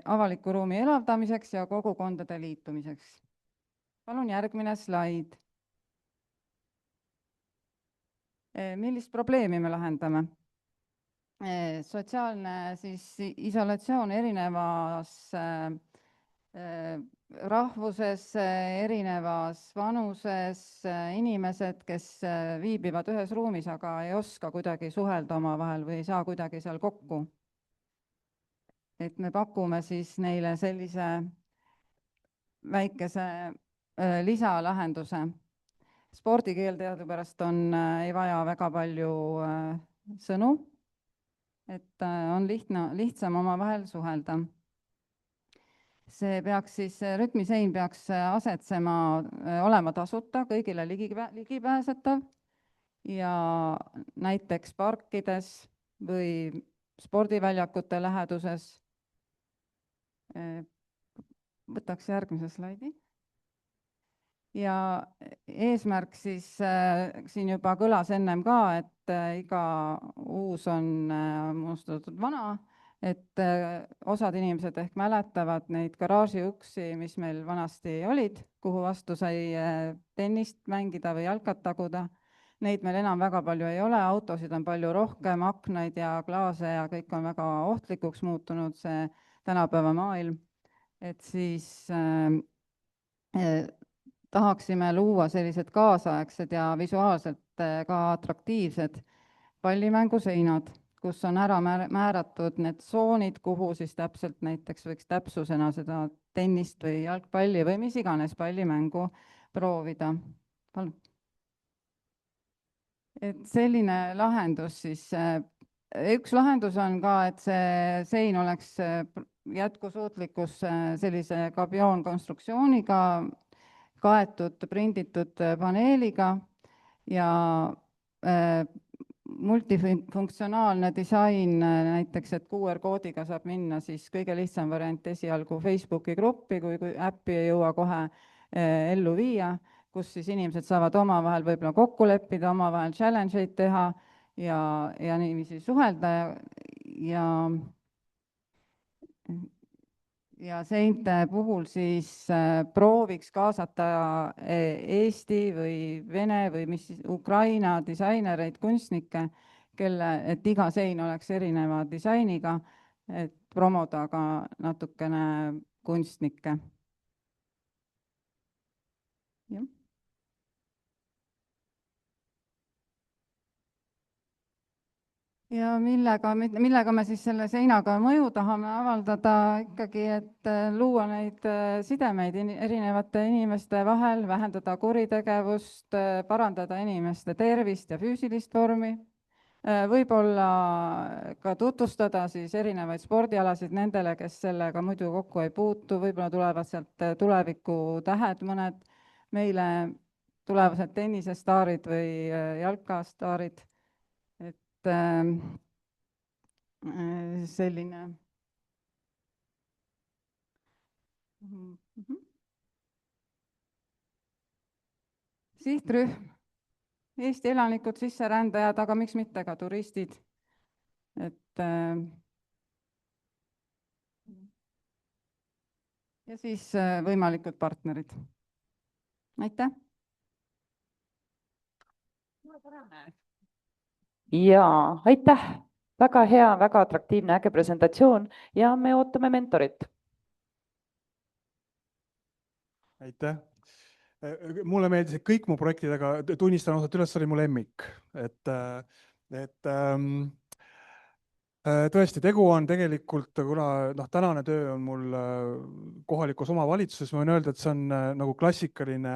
Avaliku ruumi elavdamiseks ja kogukondade liitumiseks. Palun järgmine slaid. Millist probleemi me lahendame? Sotsiaalne siis isolatsioon erinevas rahvuses, erinevas vanuses, inimesed, kes viibivad ühes ruumis, aga ei oska kuidagi suhelda omavahel või ei saa kuidagi seal kokku. Et me pakume siis neile sellise väikese lisalahenduse. Spordikeel teadupärast ei vaja väga palju sõnu, et on lihtsam omavahel suhelda. See peaks siis, Rütmisein peaks asetsema, olema tasuta, kõigile ligipääsetav ja näiteks parkides või spordiväljakute läheduses. Võtaks järgmise slaidi. Ja eesmärk siis siin juba kõlas ennem ka, et iga uus on unustatud vana, et osad inimesed ehk mäletavad neid garaažiuksi, mis meil vanasti olid, kuhu vastu sai tennist mängida või jalkat taguda. Neid meil enam väga palju ei ole, autosid on palju rohkem, aknaid ja klaase ja kõik on väga ohtlikuks muutunud see tänapäeva maailm. Et siis tahaksime luua sellised kaasaegsed ja visuaalselt ka atraktiivsed pallimänguseinad, kus on ära määratud need tsoonid, kuhu siis täpselt näiteks võiks täpsusena seda tennist või jalgpalli või mis iganes pallimängu proovida. Palun. Et selline lahendus siis, üks lahendus on ka, et see sein oleks jätkusuutlikkus sellise kabioonkonstruktsiooniga, kaetud, prinditud paneeliga ja multifunktsionaalne disain, näiteks, et QR-koodiga saab minna siis kõige lihtsam variant esialgu Facebooki gruppi, kui äppi ei jõua kohe ellu viia, kus siis inimesed saavad omavahel võib-olla kokku leppida, omavahel challenge'id teha ja niiviisi suhelda ja seinte puhul siis prooviks kaasata Eesti või Vene või Ukraina disainereid, kunstnikke, et iga sein oleks erineva disainiga, et promoda ka natukene kunstnikke. Ja millega me siis selle seinaga mõju tahame avaldada ikkagi, et luua neid sidemeid erinevate inimeste vahel, vähendada kuritegevust, parandada inimeste tervist ja füüsilist vormi, võib-olla ka tutvustada siis erinevaid spordialasid nendele, kes sellega muidu kokku ei puutu, võib-olla tulevad sealt tuleviku tähed mõned, meile tulevased tennisestaarid või jalkastaarid. Selline sihtrühm, Eesti elanikud, sisserändajad, aga miks mitte ka turistid. Et ja siis võimalikud partnerid. Aitäh! Ja aitäh, väga hea, väga atraktiivne, äge presentatsioon ja me ootame mentorit. Aitäh. Mulle meeldis, et kõik mu projektid, aga tunnistan ausalt üles, oli mu lemmik. Tõesti, tegu on tegelikult, kuna tänane töö on mul kohalikus omavalitsuses, ma võin öelda, et see on nagu klassikaline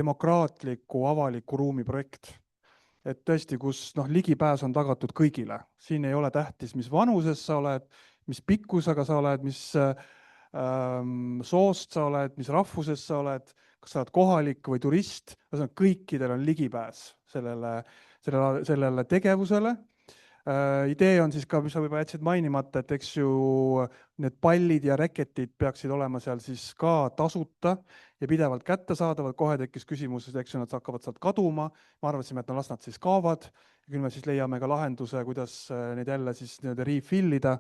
demokraatliku avaliku ruumi projekt. Et tõesti, kus ligipääs on tagatud kõigile. Siin ei ole tähtis, mis vanuses sa oled, mis pikkusega sa oled, mis soost sa oled, mis rahvuses sa oled, kas sa oled kohalik või turist, kõikidel on ligipääs sellele tegevusele. Idee on siis ka, mis sa juba jätsid mainimata, et eks ju need pallid ja reketid peaksid olema seal siis ka tasuta ja pidevalt kättesaadavad. Kohe tekkis küsimus, et eks ju nad hakkavad sealt kaduma. Ma arvasime, et las nad siis kaovad. Ja küll me siis leiame ka lahenduse, kuidas neid jälle siis refillida.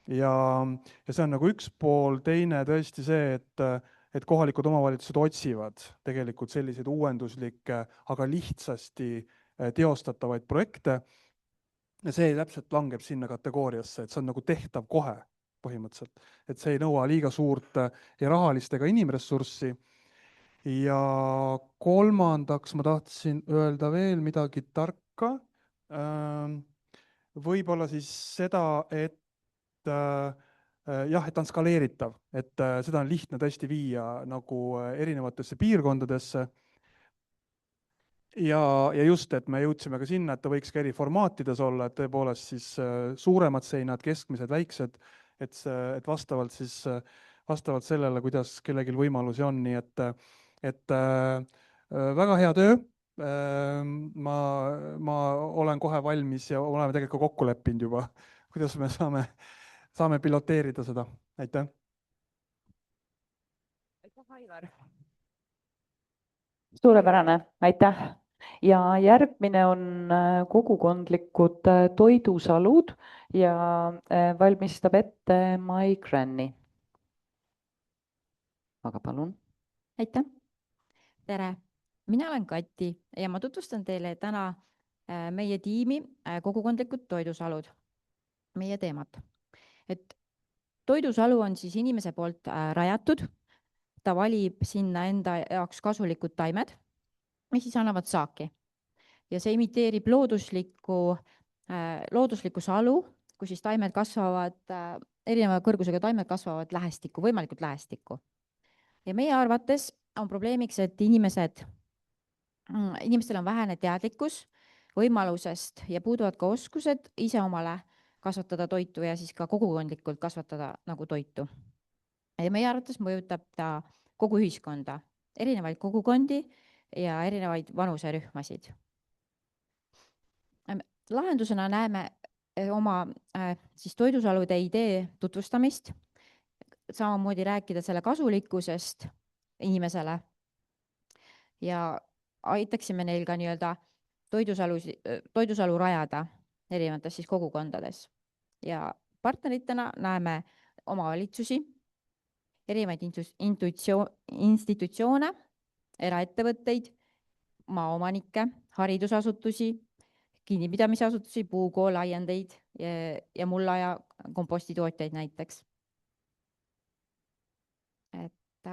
Ja see on nagu üks pool, teine tõesti see, et kohalikud omavalitsused otsivad tegelikult selliseid uuenduslikke, aga lihtsasti teostatavaid projekte. Ja see täpselt langeb sinna kategooriasse, et see on nagu tehtav kohe põhimõtteliselt. Et see ei nõua liiga suurt ja rahalist ega inimressurssi. Ja kolmandaks ma tahtsin öelda veel midagi tarka. Võib-olla siis seda, et et on skaleeritav, et seda on lihtne tõesti viia nagu erinevatesse piirkondadesse. Ja just, et me jõudsime ka sinna, et ta võiks ka eri formaatides olla, et tõepoolest siis suuremad seinad, keskmised, väiksed, et vastavalt sellele, kuidas kellelgi võimalusi on. Nii et väga hea töö. Ma olen kohe valmis ja oleme tegelikult kokku leppinud juba, kuidas me saame piloteerida seda. Aitäh! Aitäh, Aivar! Suurepärane, aitäh! Ja järgmine on kogukondlikud toidusalud ja valmistab ette Mai Granny. Aga palun. Aitäh! Tere! Mina olen Kati ja ma tutvustan teile täna meie tiimi kogukondlikud toidusalud, meie teemat. Et toidusalu on siis inimese poolt rajatud, ta valib sinna enda jaoks kasulikud taimed, mis siis annavad saaki. Ja see imiteerib looduslikku salu, kus siis taimed kasvavad, erineva kõrgusega taimed kasvavad lähestikku, võimalikult lähestikku. Ja meie arvates on probleemiks, et inimestel on vähene teadlikkus võimalusest ja puuduvad ka oskused ise omale kasvatada toitu ja siis ka kogukondlikult kasvatada nagu toitu. Ja meie arvates mõjutab ta kogu ühiskonda, erinevaid kogukondi ja erinevaid vanuserühmasid. Lahendusena näeme oma siis toidusalude idee tutvustamist, samamoodi rääkida selle kasulikkusest inimesele ja aitaksime neil ka nii-öelda toidusalu rajada erinevates siis kogukondades. Ja partneritena näeme omavalitsusi, erinevaid institutsioone, eraettevõtteid, maaomanikke, haridusasutusi, kinnipidamisasutusi, puukool, aiandeid ja mulla ja kompostitootjaid näiteks. Et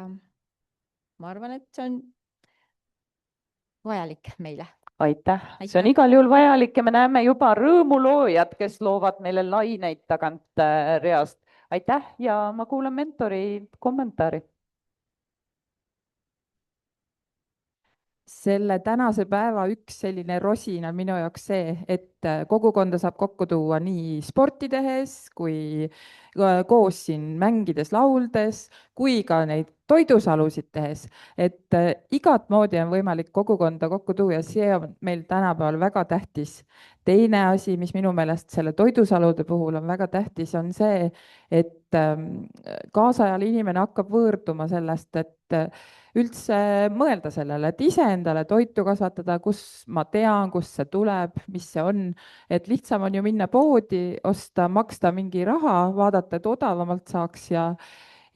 ma arvan, et see on vajalik meile. Aitäh. See on igal juhul vajalik ja me näeme juba rõõmuloojad, kes loovad meile laineid tagant reast. Aitäh ja ma kuulan mentori kommentaari. Selle tänase päeva üks selline rosin on minu jaoks see, et kogukonda saab kokku tuua nii sporti tehes, kui koos siin mängides, lauldes, kui ka neid toidusalusid tehes. Et igat moodi on võimalik kogukonda kokku tuua ja see on meil tänapäeval väga tähtis. Teine asi, mis minu meelest selle toidusalude puhul on väga tähtis, on see, et kaasajal inimene hakkab võõrduma sellest, et üldse mõelda sellele, et iseendale toitu kasvatada, kus ma tean, kus see tuleb, mis see on, et lihtsam on ju minna poodi, osta, maksta mingi raha, vaadata, et odavamalt saaks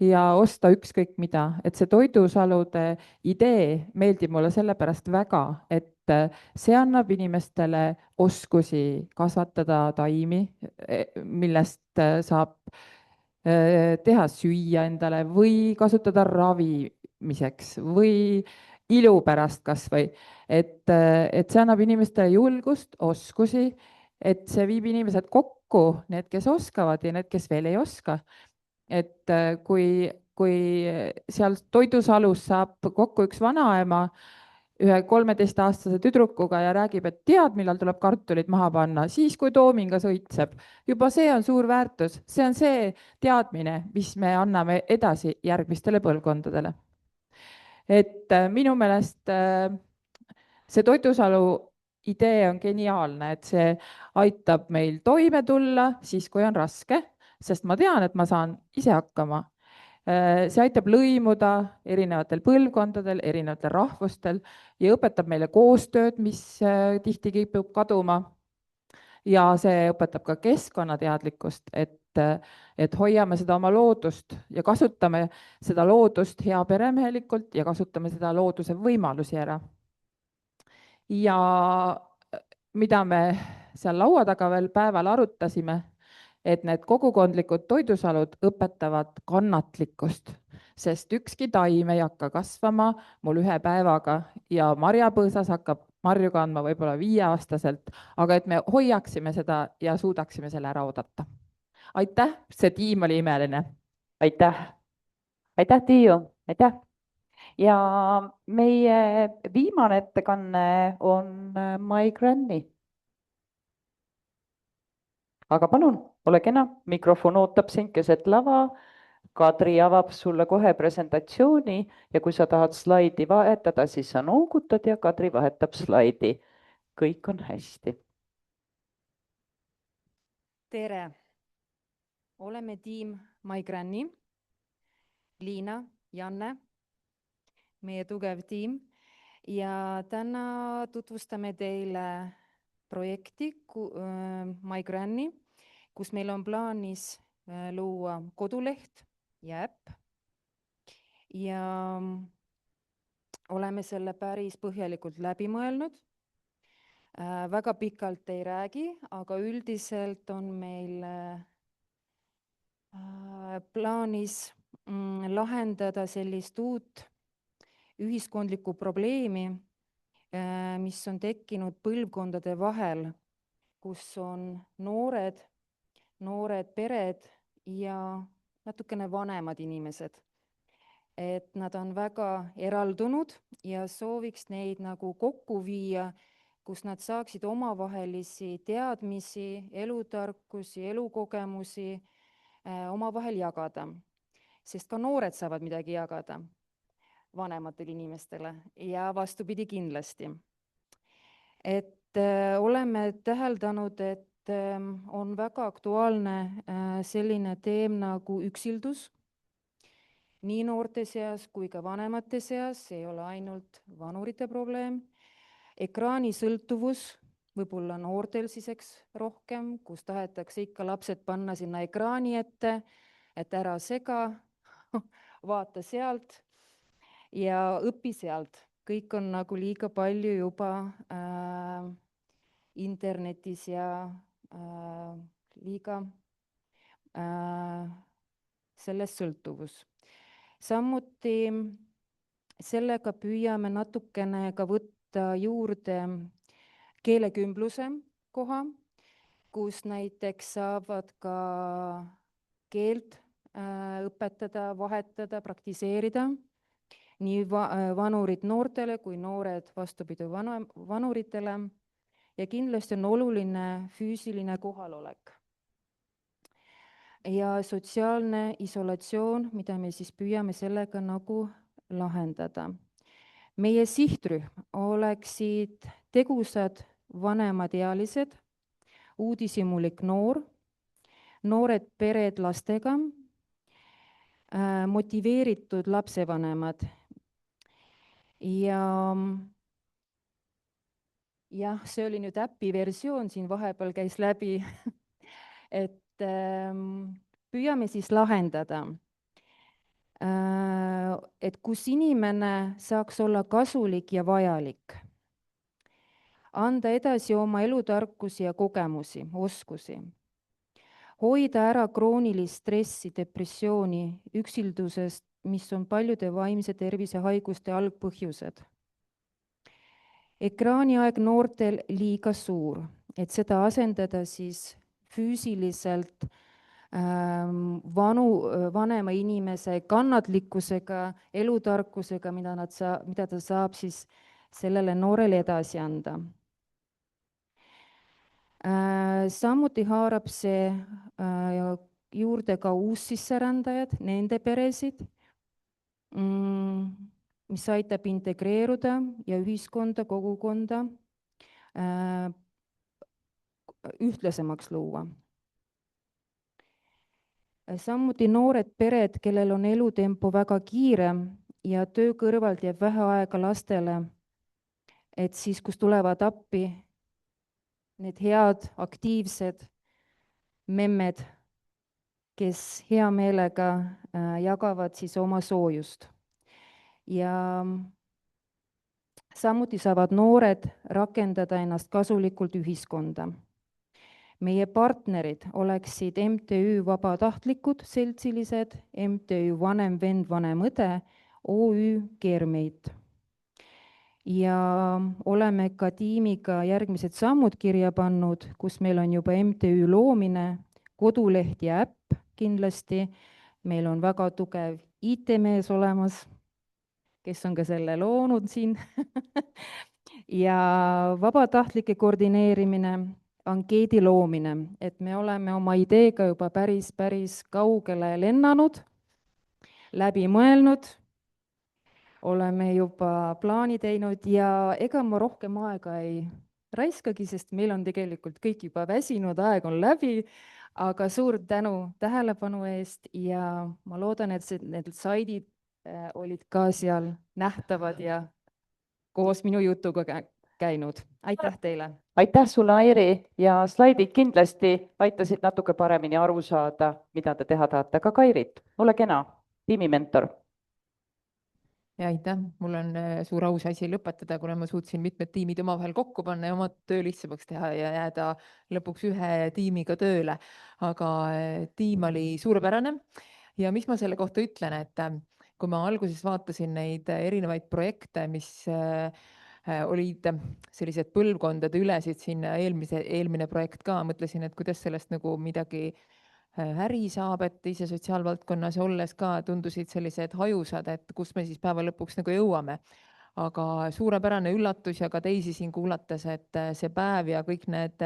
ja osta ükskõik mida, et see toidusalude idee meeldib mulle sellepärast väga, et see annab inimestele oskusi kasvatada taimi, millest saab teha süüa endale või kasutada ravimiseks või ilu pärast kasvõi, et see annab inimestele julgust, oskusi, et see viib inimesed kokku, need, kes oskavad ja need, kes veel ei oska. Et kui seal toidusalus saab kokku üks vanaema ühe 13-aastase tüdrukuga ja räägib, et tead, millal tuleb kartulid maha panna, siis kui toomingas õitseb. Juba see on suur väärtus, see on see teadmine, mis me anname edasi järgmistele põlvkondadele. Et minu meelest see toidusalu idee on geniaalne, et see aitab meil toime tulla siis, kui on raske, sest ma tean, et ma saan ise hakkama. See aitab lõimuda erinevatel põlvkondadel, erinevatel rahvustel ja õpetab meile koostööd, mis tihti kipub kaduma. Ja see õpetab ka keskkonnateadlikkust, et hoiame seda oma loodust ja kasutame seda loodust heaperemehelikult ja kasutame seda looduse võimalusi ära. Ja mida me seal laua taga veel päeval arutasime, et need kogukondlikud toidusalud õpetavad kannatlikkust, sest ükski taim ei hakka kasvama mul ühe päevaga ja marjapõõsas hakkab marju kandma võib-olla 5-aastaselt, aga et me hoiaksime seda ja suudaksime selle ära oodata. Aitäh, see tiim oli imeline. Aitäh. Aitäh, Tiiu. Aitäh. Ja meie viimane ettekanne on My Granny. Aga palun, ole kena, mikrofon ootab sind keset lava. Kadri avab sulle kohe presentatsiooni ja kui sa tahad slaidi vahetada, siis sa noogutad ja Kadri vahetab slaidi. Kõik on hästi. Tere! Oleme tiim My Granny, Liina, Janne, meie tugev tiim ja täna tutvustame teile projekti My Granny, kus meil on plaanis luua koduleht ja äpp ja oleme selle päris põhjalikult läbi mõelnud. Väga pikalt ei räägi, aga üldiselt on meil plaanis lahendada sellist uut ühiskondlikku probleemi, mis on tekkinud põlvkondade vahel, kus on noored pered ja natukene vanemad inimesed. Et nad on väga eraldunud ja sooviks neid nagu kokku viia, kus nad saaksid omavahelisi teadmisi, elutarkusi, elukogemusi omavahel jagada. Sest ka noored saavad midagi jagada vanematele inimestele ja vastupidi kindlasti. Et oleme täheldanud, et on väga aktuaalne selline teem nagu üksildus, nii noorte seas kui ka vanemate seas, see ei ole ainult vanurite probleem. Ekraanisõltuvus, võib-olla noortel siis rohkem, kus tahetakse ikka lapsed panna sinna ekraani ette, et ära sega, vaata sealt ja õpi sealt. Kõik on nagu liiga palju juba internetis ja liiga selles sõltuvus. Samuti sellega püüame natukene ka võtta juurde keelekümbluse koha, kus näiteks saavad ka keelt õpetada, vahetada, praktiseerida nii vanurid noortele kui noored vastupidi vanuritele. Ja kindlasti on oluline füüsiline kohalolek ja sotsiaalne isolatsioon, mida me siis püüame sellega nagu lahendada. Meie sihtrühm oleksid tegusad vanematealised, uudishimulik noor, noored pered lastega, motiveeritud lapsevanemad ja jah, see oli nüüd äpi versioon, siin vahepeal käis läbi, et püüame siis lahendada et kus inimene saaks olla kasulik ja vajalik, anda edasi oma elutarkusi ja kogemusi, oskusi, hoida ära kroonilist stressi, depressiooni, üksildusest, mis on paljude vaimse tervise haiguste algpõhjused. Ekraaniaeg noortel liiga suur, et seda asendada siis füüsiliselt vanema inimese kannatlikkusega, elutarkusega, mida ta saab siis sellele noorele edasi anda. Samuti haarab see juurde ka uussisserändajad, nende peresid, mis aitab integreeruda ja ühiskonda, kogukonda ühtlasemaks luua. Samuti noored pered, kellel on elutempo väga kiire ja töö kõrvalt jääb vähe aega lastele, et siis, kus tulevad appi need head, aktiivsed memmed, kes hea meelega jagavad siis oma soojust. Ja samuti saavad noored rakendada ennast kasulikult ühiskonda. Meie partnerid oleksid MTÜ Vabatahtlikud Seltsilised, MTÜ Vanem Vend, Vanem Õde, OÜ Keermeit. Ja oleme ka tiimiga järgmised sammud kirja pannud, kus meil on juba MTÜ loomine, koduleht ja äpp kindlasti. Meil on väga tugev IT-mees olemas, kes on ka selle loonud siin. Ja vabatahtlike koordineerimine, ankeedi loomine, et me oleme oma ideega juba päris kaugele lennanud, läbi mõelnud, oleme juba plaani teinud ja ega ma rohkem aega ei raiskagi, sest meil on tegelikult kõik juba väsinud, aeg on läbi, aga suur tänu tähelepanu eest ja ma loodan, et need slaidid olid ka seal nähtavad ja koos minu jutuga käinud. Aitäh teile! Aitäh sulle, Airi, ja slaidid kindlasti aitasid natuke paremini aru saada, mida te teha tahate. Aga Kairit, ole kena, tiimimentor. Ja aitäh, mul on suur au see asi lõpetada, kuna ma suutsin mitmed tiimid omavahel kokku panna ja oma töö lihtsamaks teha ja jääda lõpuks ühe tiimiga tööle. Aga tiim oli suurepärane ja mis ma selle kohta ütlen, et kui ma alguses vaatasin neid erinevaid projekte, mis olid sellised põlvkondade ülesid sinna eelmine projekt ka, mõtlesin, et kuidas sellest nagu midagi äri saab, et ise sotsiaalvaldkonnas olles ka tundusid sellised hajusad, et kus me siis päeva lõpuks nagu jõuame. Aga suurepärane üllatus ja ka teisi siin kuulates, et see päev ja kõik need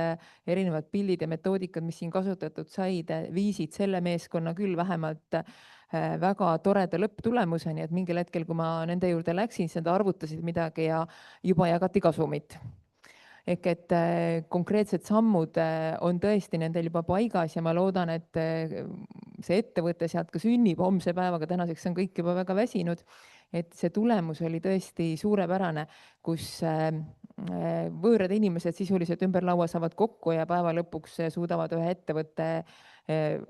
erinevad pildid ja metoodikad, mis siin kasutatud said, viisid selle meeskonna küll vähemalt väga toreda lõpptulemuseni, et mingil hetkel, kui ma nende juurde läksin, siis nad arvutasid midagi ja juba jagati kasumit. Ehk et konkreetsed sammud on tõesti nendel juba paigas ja ma loodan, et see ettevõte sealt ka sünnib homse päevaga, tänaseks on kõik juba väga väsinud, et see tulemus oli tõesti suurepärane, kus võõrad inimesed sisuliselt ümber laua saavad kokku ja päeva lõpuks suudavad ühe ettevõtte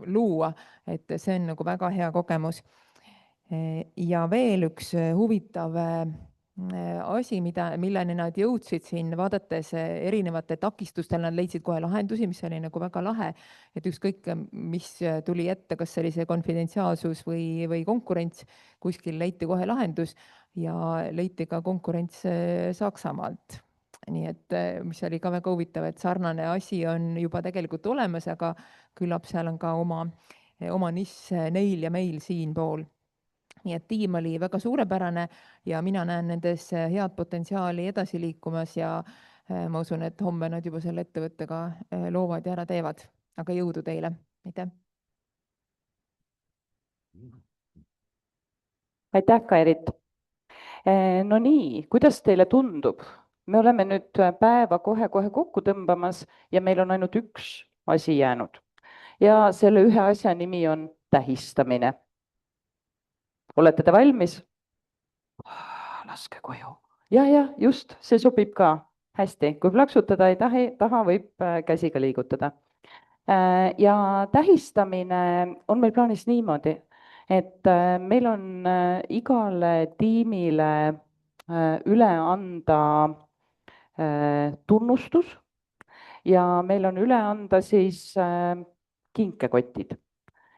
luua, et see on nagu väga hea kogemus. Ja veel üks huvitav asi, milleni nad jõudsid siin, vaadates erinevate takistustel, nad leidsid kohe lahendusi, mis oli nagu väga lahe, et ükskõik, mis tuli ette, kas see oli see konfidentsiaalsus või konkurents, kuskil leiti kohe lahendus ja leiti ka konkurents Saksamaalt. Nii et mis oli ka väga huvitav, et sarnane asi on juba tegelikult olemas, aga küllap seal on ka oma nišš neil ja meil siinpool. Nii et tiim oli väga suurepärane ja mina näen nendes head potentsiaali edasi liikumas ja ma usun, et homme nad juba selle ettevõttega loovad ja ära teevad. Aga jõudu teile! Aitäh! Aitäh, Kairit! No nii, kuidas teile tundub? Me oleme nüüd päeva kohe kokku tõmbamas ja meil on ainult üks asi jäänud. Ja selle ühe asja nimi on tähistamine. Olete te valmis? Laske koju. Ja, just, see sobib ka hästi. Kui plaksutada ei taha, võib käsiga liigutada. Ja tähistamine on meil plaanis niimoodi, et meil on igale tiimile üle anda tunnustus ja meil on üle anda siis kinkekotid.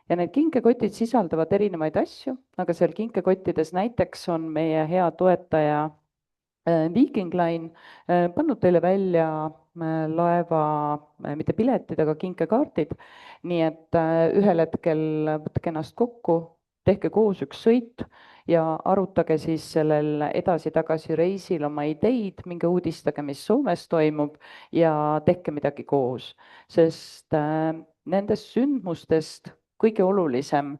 Ja need kinkekotid sisaldavad erinevaid asju, aga seal kinkekottides näiteks on meie hea toetaja Viking Line pannud teile välja laeva, mitte piletid, aga kinkekaardid. Nii et ühel hetkel võtke ennast kokku, tehke koos üks sõit ja arutage siis sellel edasi-tagasi reisil oma ideid, minge uudistage, mis Soomes toimub ja tehke midagi koos, sest nendest sündmustest kõige olulisem,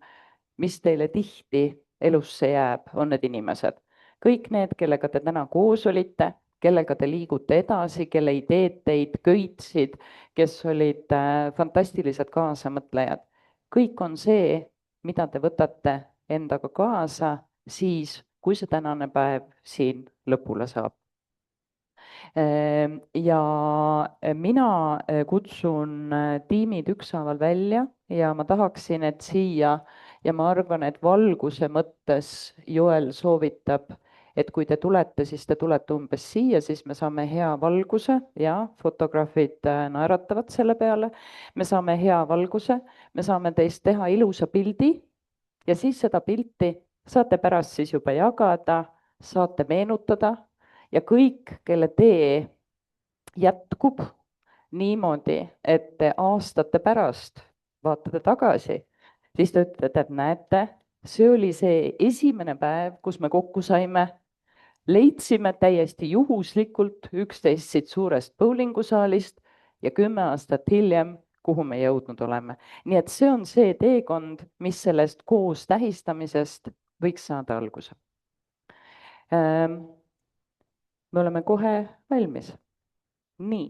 mis teile tihti elusse jääb, on need inimesed. Kõik need, kellega te täna koos olite, kellega te liigute edasi, kelle ideed teid köitsid, kes olid fantastilised kaasamõtlejad. Kõik on see, mida te võtate endaga kaasa siis, kui see tänane päev siin lõpule saab. Ja mina kutsun tiimid ükshaaval välja ja ma tahaksin, et siia ja ma arvan, et valguse mõttes Joel soovitab, et kui te tulete, siis te tulete umbes siia, siis me saame hea valguse ja fotograafid naeratavad selle peale. Me saame hea valguse, me saame teist teha ilusa pildi ja siis seda pilti saate pärast siis juba jagada, saate meenutada ja kõik, kelle tee jätkub niimoodi, et te aastate pärast vaatate tagasi, siis te ütlete, et näete, see oli see esimene päev, kus me kokku saime, leidsime täiesti juhuslikult üksteist siit suurest bowlingusaalist ja 10 aastat hiljem, kuhu me jõudnud oleme. Nii et see on see teekond, mis sellest koos tähistamisest võiks saada alguse. Me oleme kohe valmis. Nii.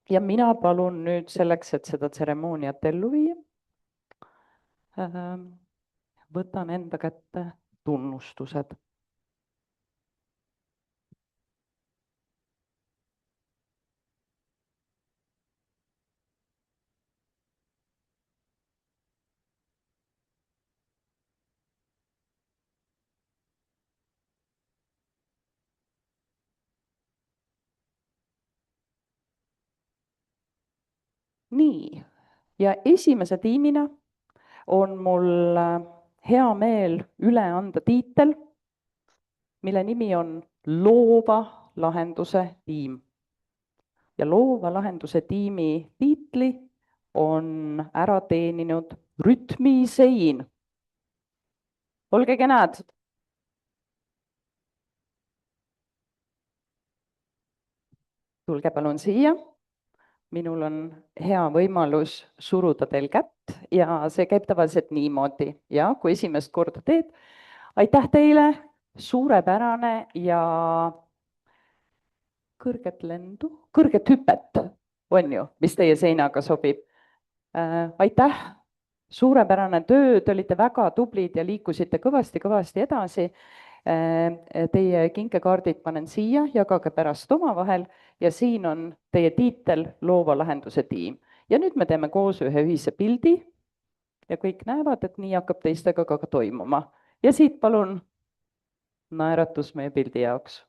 Ja mina palun nüüd selleks, et seda tseremooniat ellu viia, võtan enda kätte tunnustused. Nii, ja esimese tiimina on mul hea meel üle anda tiitel, mille nimi on Loova lahenduse tiim. Ja Loova lahenduse tiimi tiitli on ära teeninud Rütmi Sein. Olge kenad. Tulge palun siia. Minul on hea võimalus suruda teil kätt ja see käib tavaliselt niimoodi. Ja kui esimest korda teed, aitäh teile, suurepärane ja kõrget lendu, kõrget hüpet on ju, mis teie seinaga sobib. Aitäh, suurepärane töö, te olite väga tublid ja liikusite kõvasti edasi. Teie kinkekaardid panen siia, jagage pärast omavahel ja siin on teie tiitel Loova lahenduse tiim. Ja nüüd me teeme koos ühe ühise pildi ja kõik näevad, et nii hakkab teistega ka toimuma. Ja siit palun naeratus meie pildi jaoks.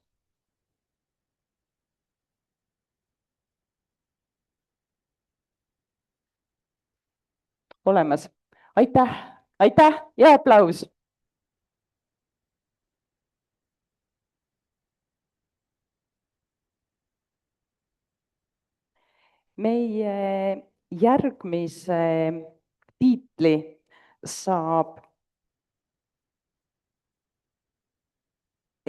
Olemas. Aitäh, aitäh ja aplaus. Meie järgmise tiitli saab,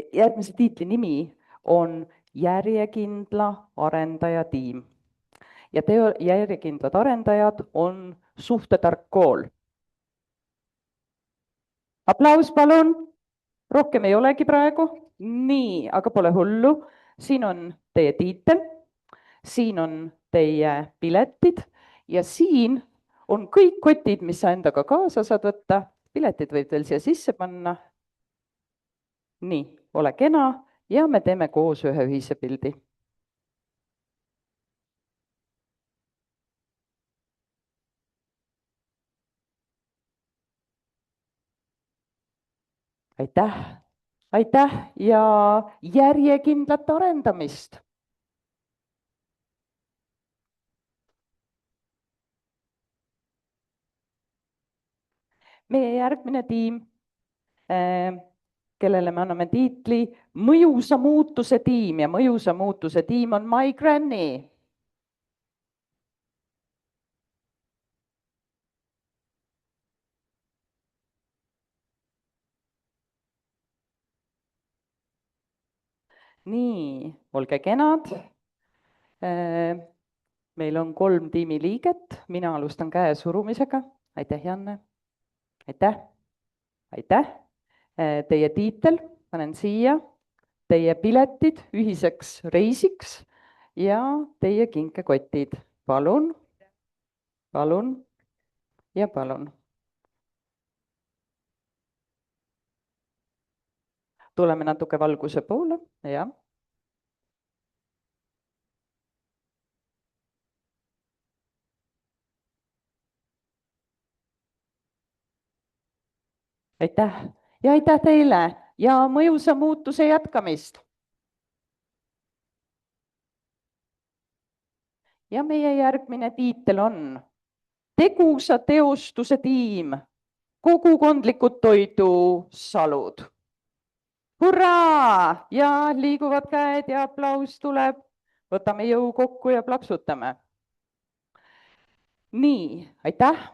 järgmise tiitli nimi on Järjekindla arendaja tiim. Ja järjekindlad arendajad on Suhtetark kool. Aplaus palun. Rohkem ei olegi praegu. Nii, aga pole hullu. Siin on teie tiitel. Siin on teie piletid ja siin on kõik kotid, mis sa endaga kaasa saad võtta. Piletid võib veel siia sisse panna. Nii, ole kena ja me teeme koos ühe ühise pildi. aitäh, aitäh ja järjekindlat arendamist. Meie järgmine tiim, kellele me anname tiitli mõjusa muutuse tiim ja mõjusa muutuse tiim on My Granny. Nii, olge kenad. Meil on 3 tiimiliiget, mina alustan käe surumisega. Aitäh, Janne. Aitäh, aitäh. Teie tiitel panen siia, teie piletid ühiseks reisiks ja teie kinkekotid. Palun, palun ja palun. Tuleme natuke valguse poole, jah. Aitäh ja aitäh teile ja mõjusa muutuse jätkamist. Ja meie järgmine tiitel on tegusa teostuse tiim, kogukondlikud toidusalud. Hurraa! Ja liiguvad käed ja aplaus tuleb. Võtame jõu kokku ja plaksutame. Nii, aitäh.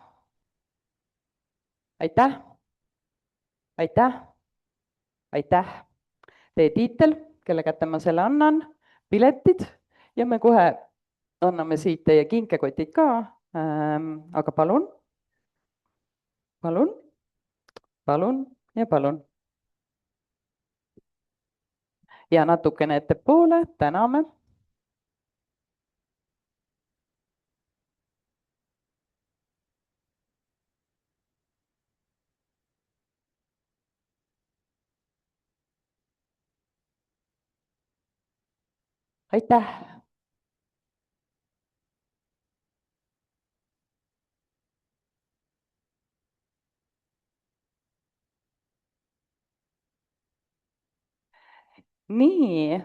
Aitäh. Aitäh. Aitäh. Teie tiitel, kelle kätte ma selle annan, piletid ja me kohe anname siit teie kinkekotid ka. Aga palun, palun, palun ja palun. Ja natukene ettepoole, täname. Aitäh. Nii,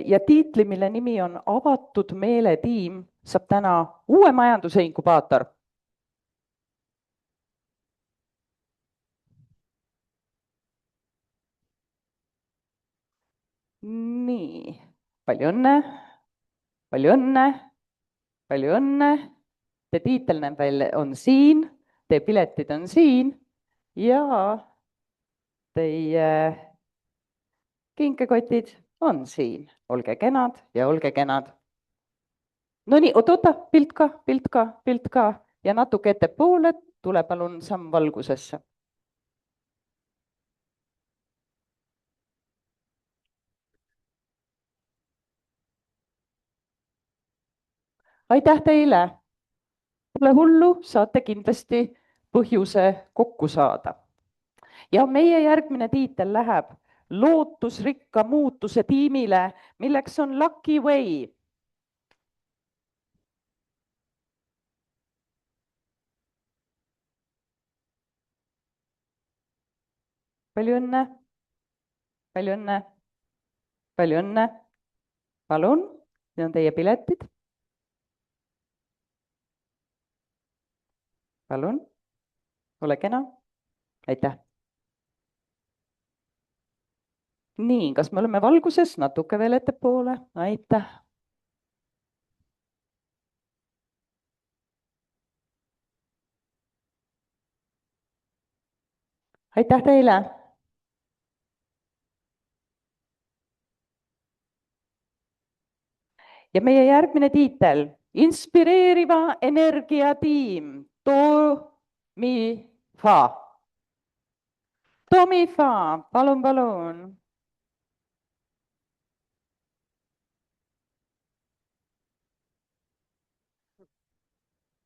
ja tiitli, mille nimi on Avatud meeletiim, saab täna uue majanduse inkubaator. Nii, palju õnne, palju õnne, palju õnne. Te tiitel näeb veel on siin, teie piletid on siin ja teie kinkekotid on siin. Olge kenad ja olge kenad. No nii, oota, pilt ka ja natuke ettepoole, tule palun samm valgusesse. Aitäh teile. Pole hullu, saate kindlasti põhjuse kokku saada. Ja meie järgmine tiitel läheb lootusrikka muutuse tiimile, milleks on Lucky Way. Palju õnne, palju õnne, palju õnne. Palun, need on teie piletid. Palun, ole kena. Aitäh. Nii, kas me oleme valguses? Natuke veel ettepoole. Aitäh. Aitäh teile. Ja meie järgmine tiitel, inspireeriva energiatiim, Tomifa. Tomifa, palun, palun.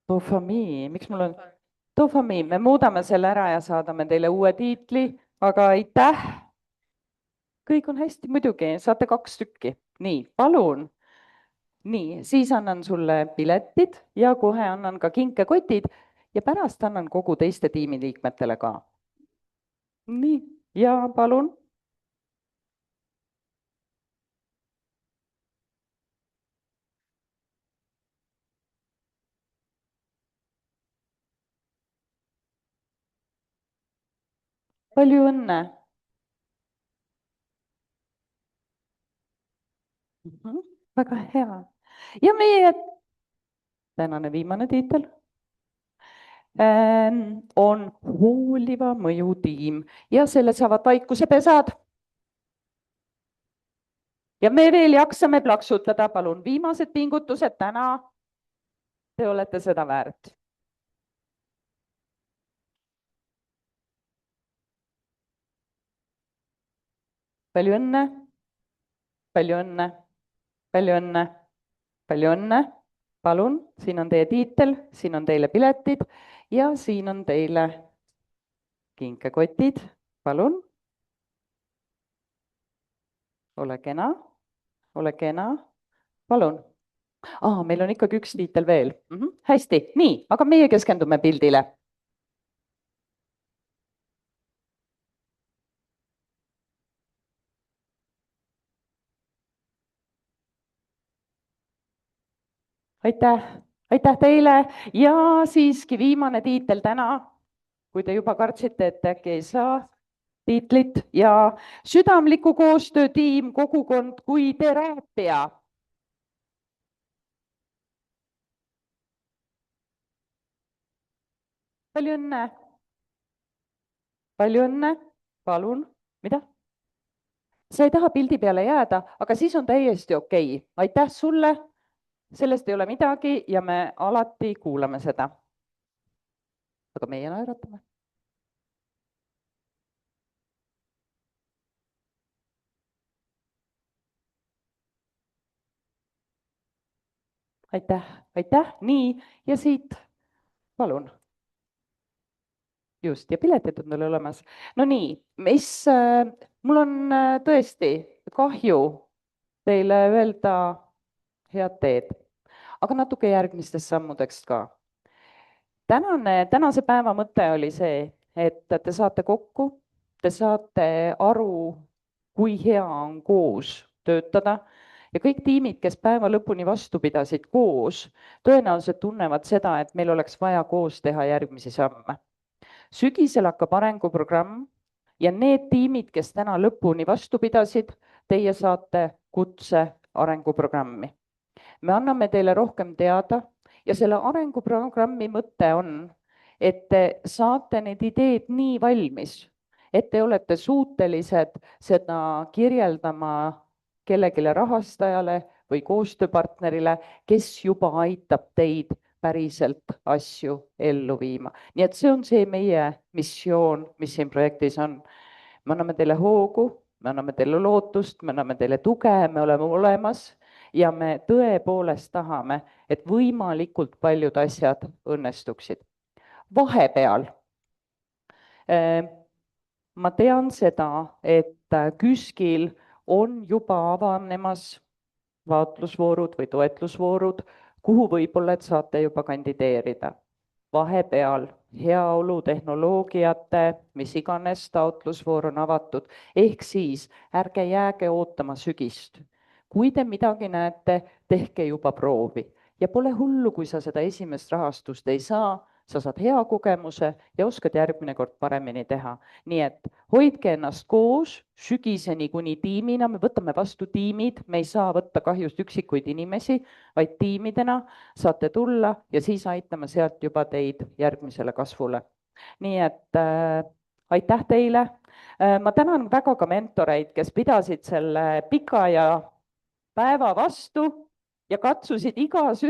Dofamiin, miks mul on dofamiin, me muudame selle ära ja saadame teile uue tiitli, aga aitäh. Kõik on hästi, muidugi, saate 2 tükki. Nii, palun. Nii, siis annan sulle piletid ja kohe annan ka kinkekotid ja pärast annan kogu teiste tiimiliikmetele ka. Nii. ja palun. Palju õnne. Väga hea. Ja meie tänane viimane tiitel on hooliva mõju tiim ja selle saavad vaikusepesad. Ja me veel jaksame plaksutada, palun viimased pingutused täna. Te olete seda väärt. Palju õnne, palju õnne, palju õnne, palju õnne. Palun, siin on teie tiitel, siin on teile piletid ja siin on teile kinkekotid. Palun. Ole kena, ole kena. Palun. Meil on ikkagi üks tiitel veel. Hästi, nii, aga meie keskendume pildile. Aitäh teile ja siiski viimane tiitel täna, kui te juba kartsite, et äkki ei saa tiitlit ja südamliku koostöötiim, kogukond kui teraapia. Palju õnne. Palju õnne. Palun. Mida? Sa ei taha pildi peale jääda, aga siis on täiesti okei. Aitäh sulle. Sellest ei ole midagi ja me alati kuulame seda. Aga meie naeratame. Aitäh. Nii ja siit, palun. Just, ja piletid on teil olemas. No nii, mul on tõesti kahju teile öelda head teed, aga natuke järgmistest sammudeks ka. Tänase päeva mõte oli see, et te saate kokku, te saate aru, kui hea on koos töötada ja kõik tiimid, kes päeva lõpuni vastu pidasid koos, tõenäoliselt tunnevad seda, et meil oleks vaja koos teha järgmisi samme. Sügisel hakkab arenguprogramm ja need tiimid, kes täna lõpuni vastu pidasid, teie saate kutse arenguprogrammi. Me anname teile rohkem teada ja selle arenguprogrammi mõte on, et te saate need ideed nii valmis, et te olete suutelised seda kirjeldama kellelegi rahastajale või koostööpartnerile, kes juba aitab teid päriselt asju ellu viima. Nii et see on see meie missioon, mis siin projektis on. Me anname teile hoogu, me anname teile lootust, me anname teile tuge, me oleme olemas ja me tõepoolest tahame, et võimalikult paljud asjad õnnestuksid. Vahepeal ma tean seda, et KÜSK-il on juba avanemas vaatlusvoorud või toetlusvoorud, kuhu võib-olla et saate juba kandideerida. Vahepeal heaolu tehnoloogiate, mis iganes taotlusvoor on avatud, ehk siis ärge jääge ootama sügist. Kui te midagi näete, tehke juba proovi ja pole hullu, kui sa seda esimest rahastust ei saa, sa saad hea kogemuse ja oskad järgmine kord paremini teha. Nii et hoidke ennast koos sügiseni kuni tiimina, me võtame vastu tiimid, me ei saa võtta kahjust üksikuid inimesi, vaid tiimidena saate tulla ja siis aitame sealt juba teid järgmisele kasvule. Nii et aitäh teile. Ma tänan väga ka mentoreid, kes pidasid selle pika ja päeva vastu ja katsusid igas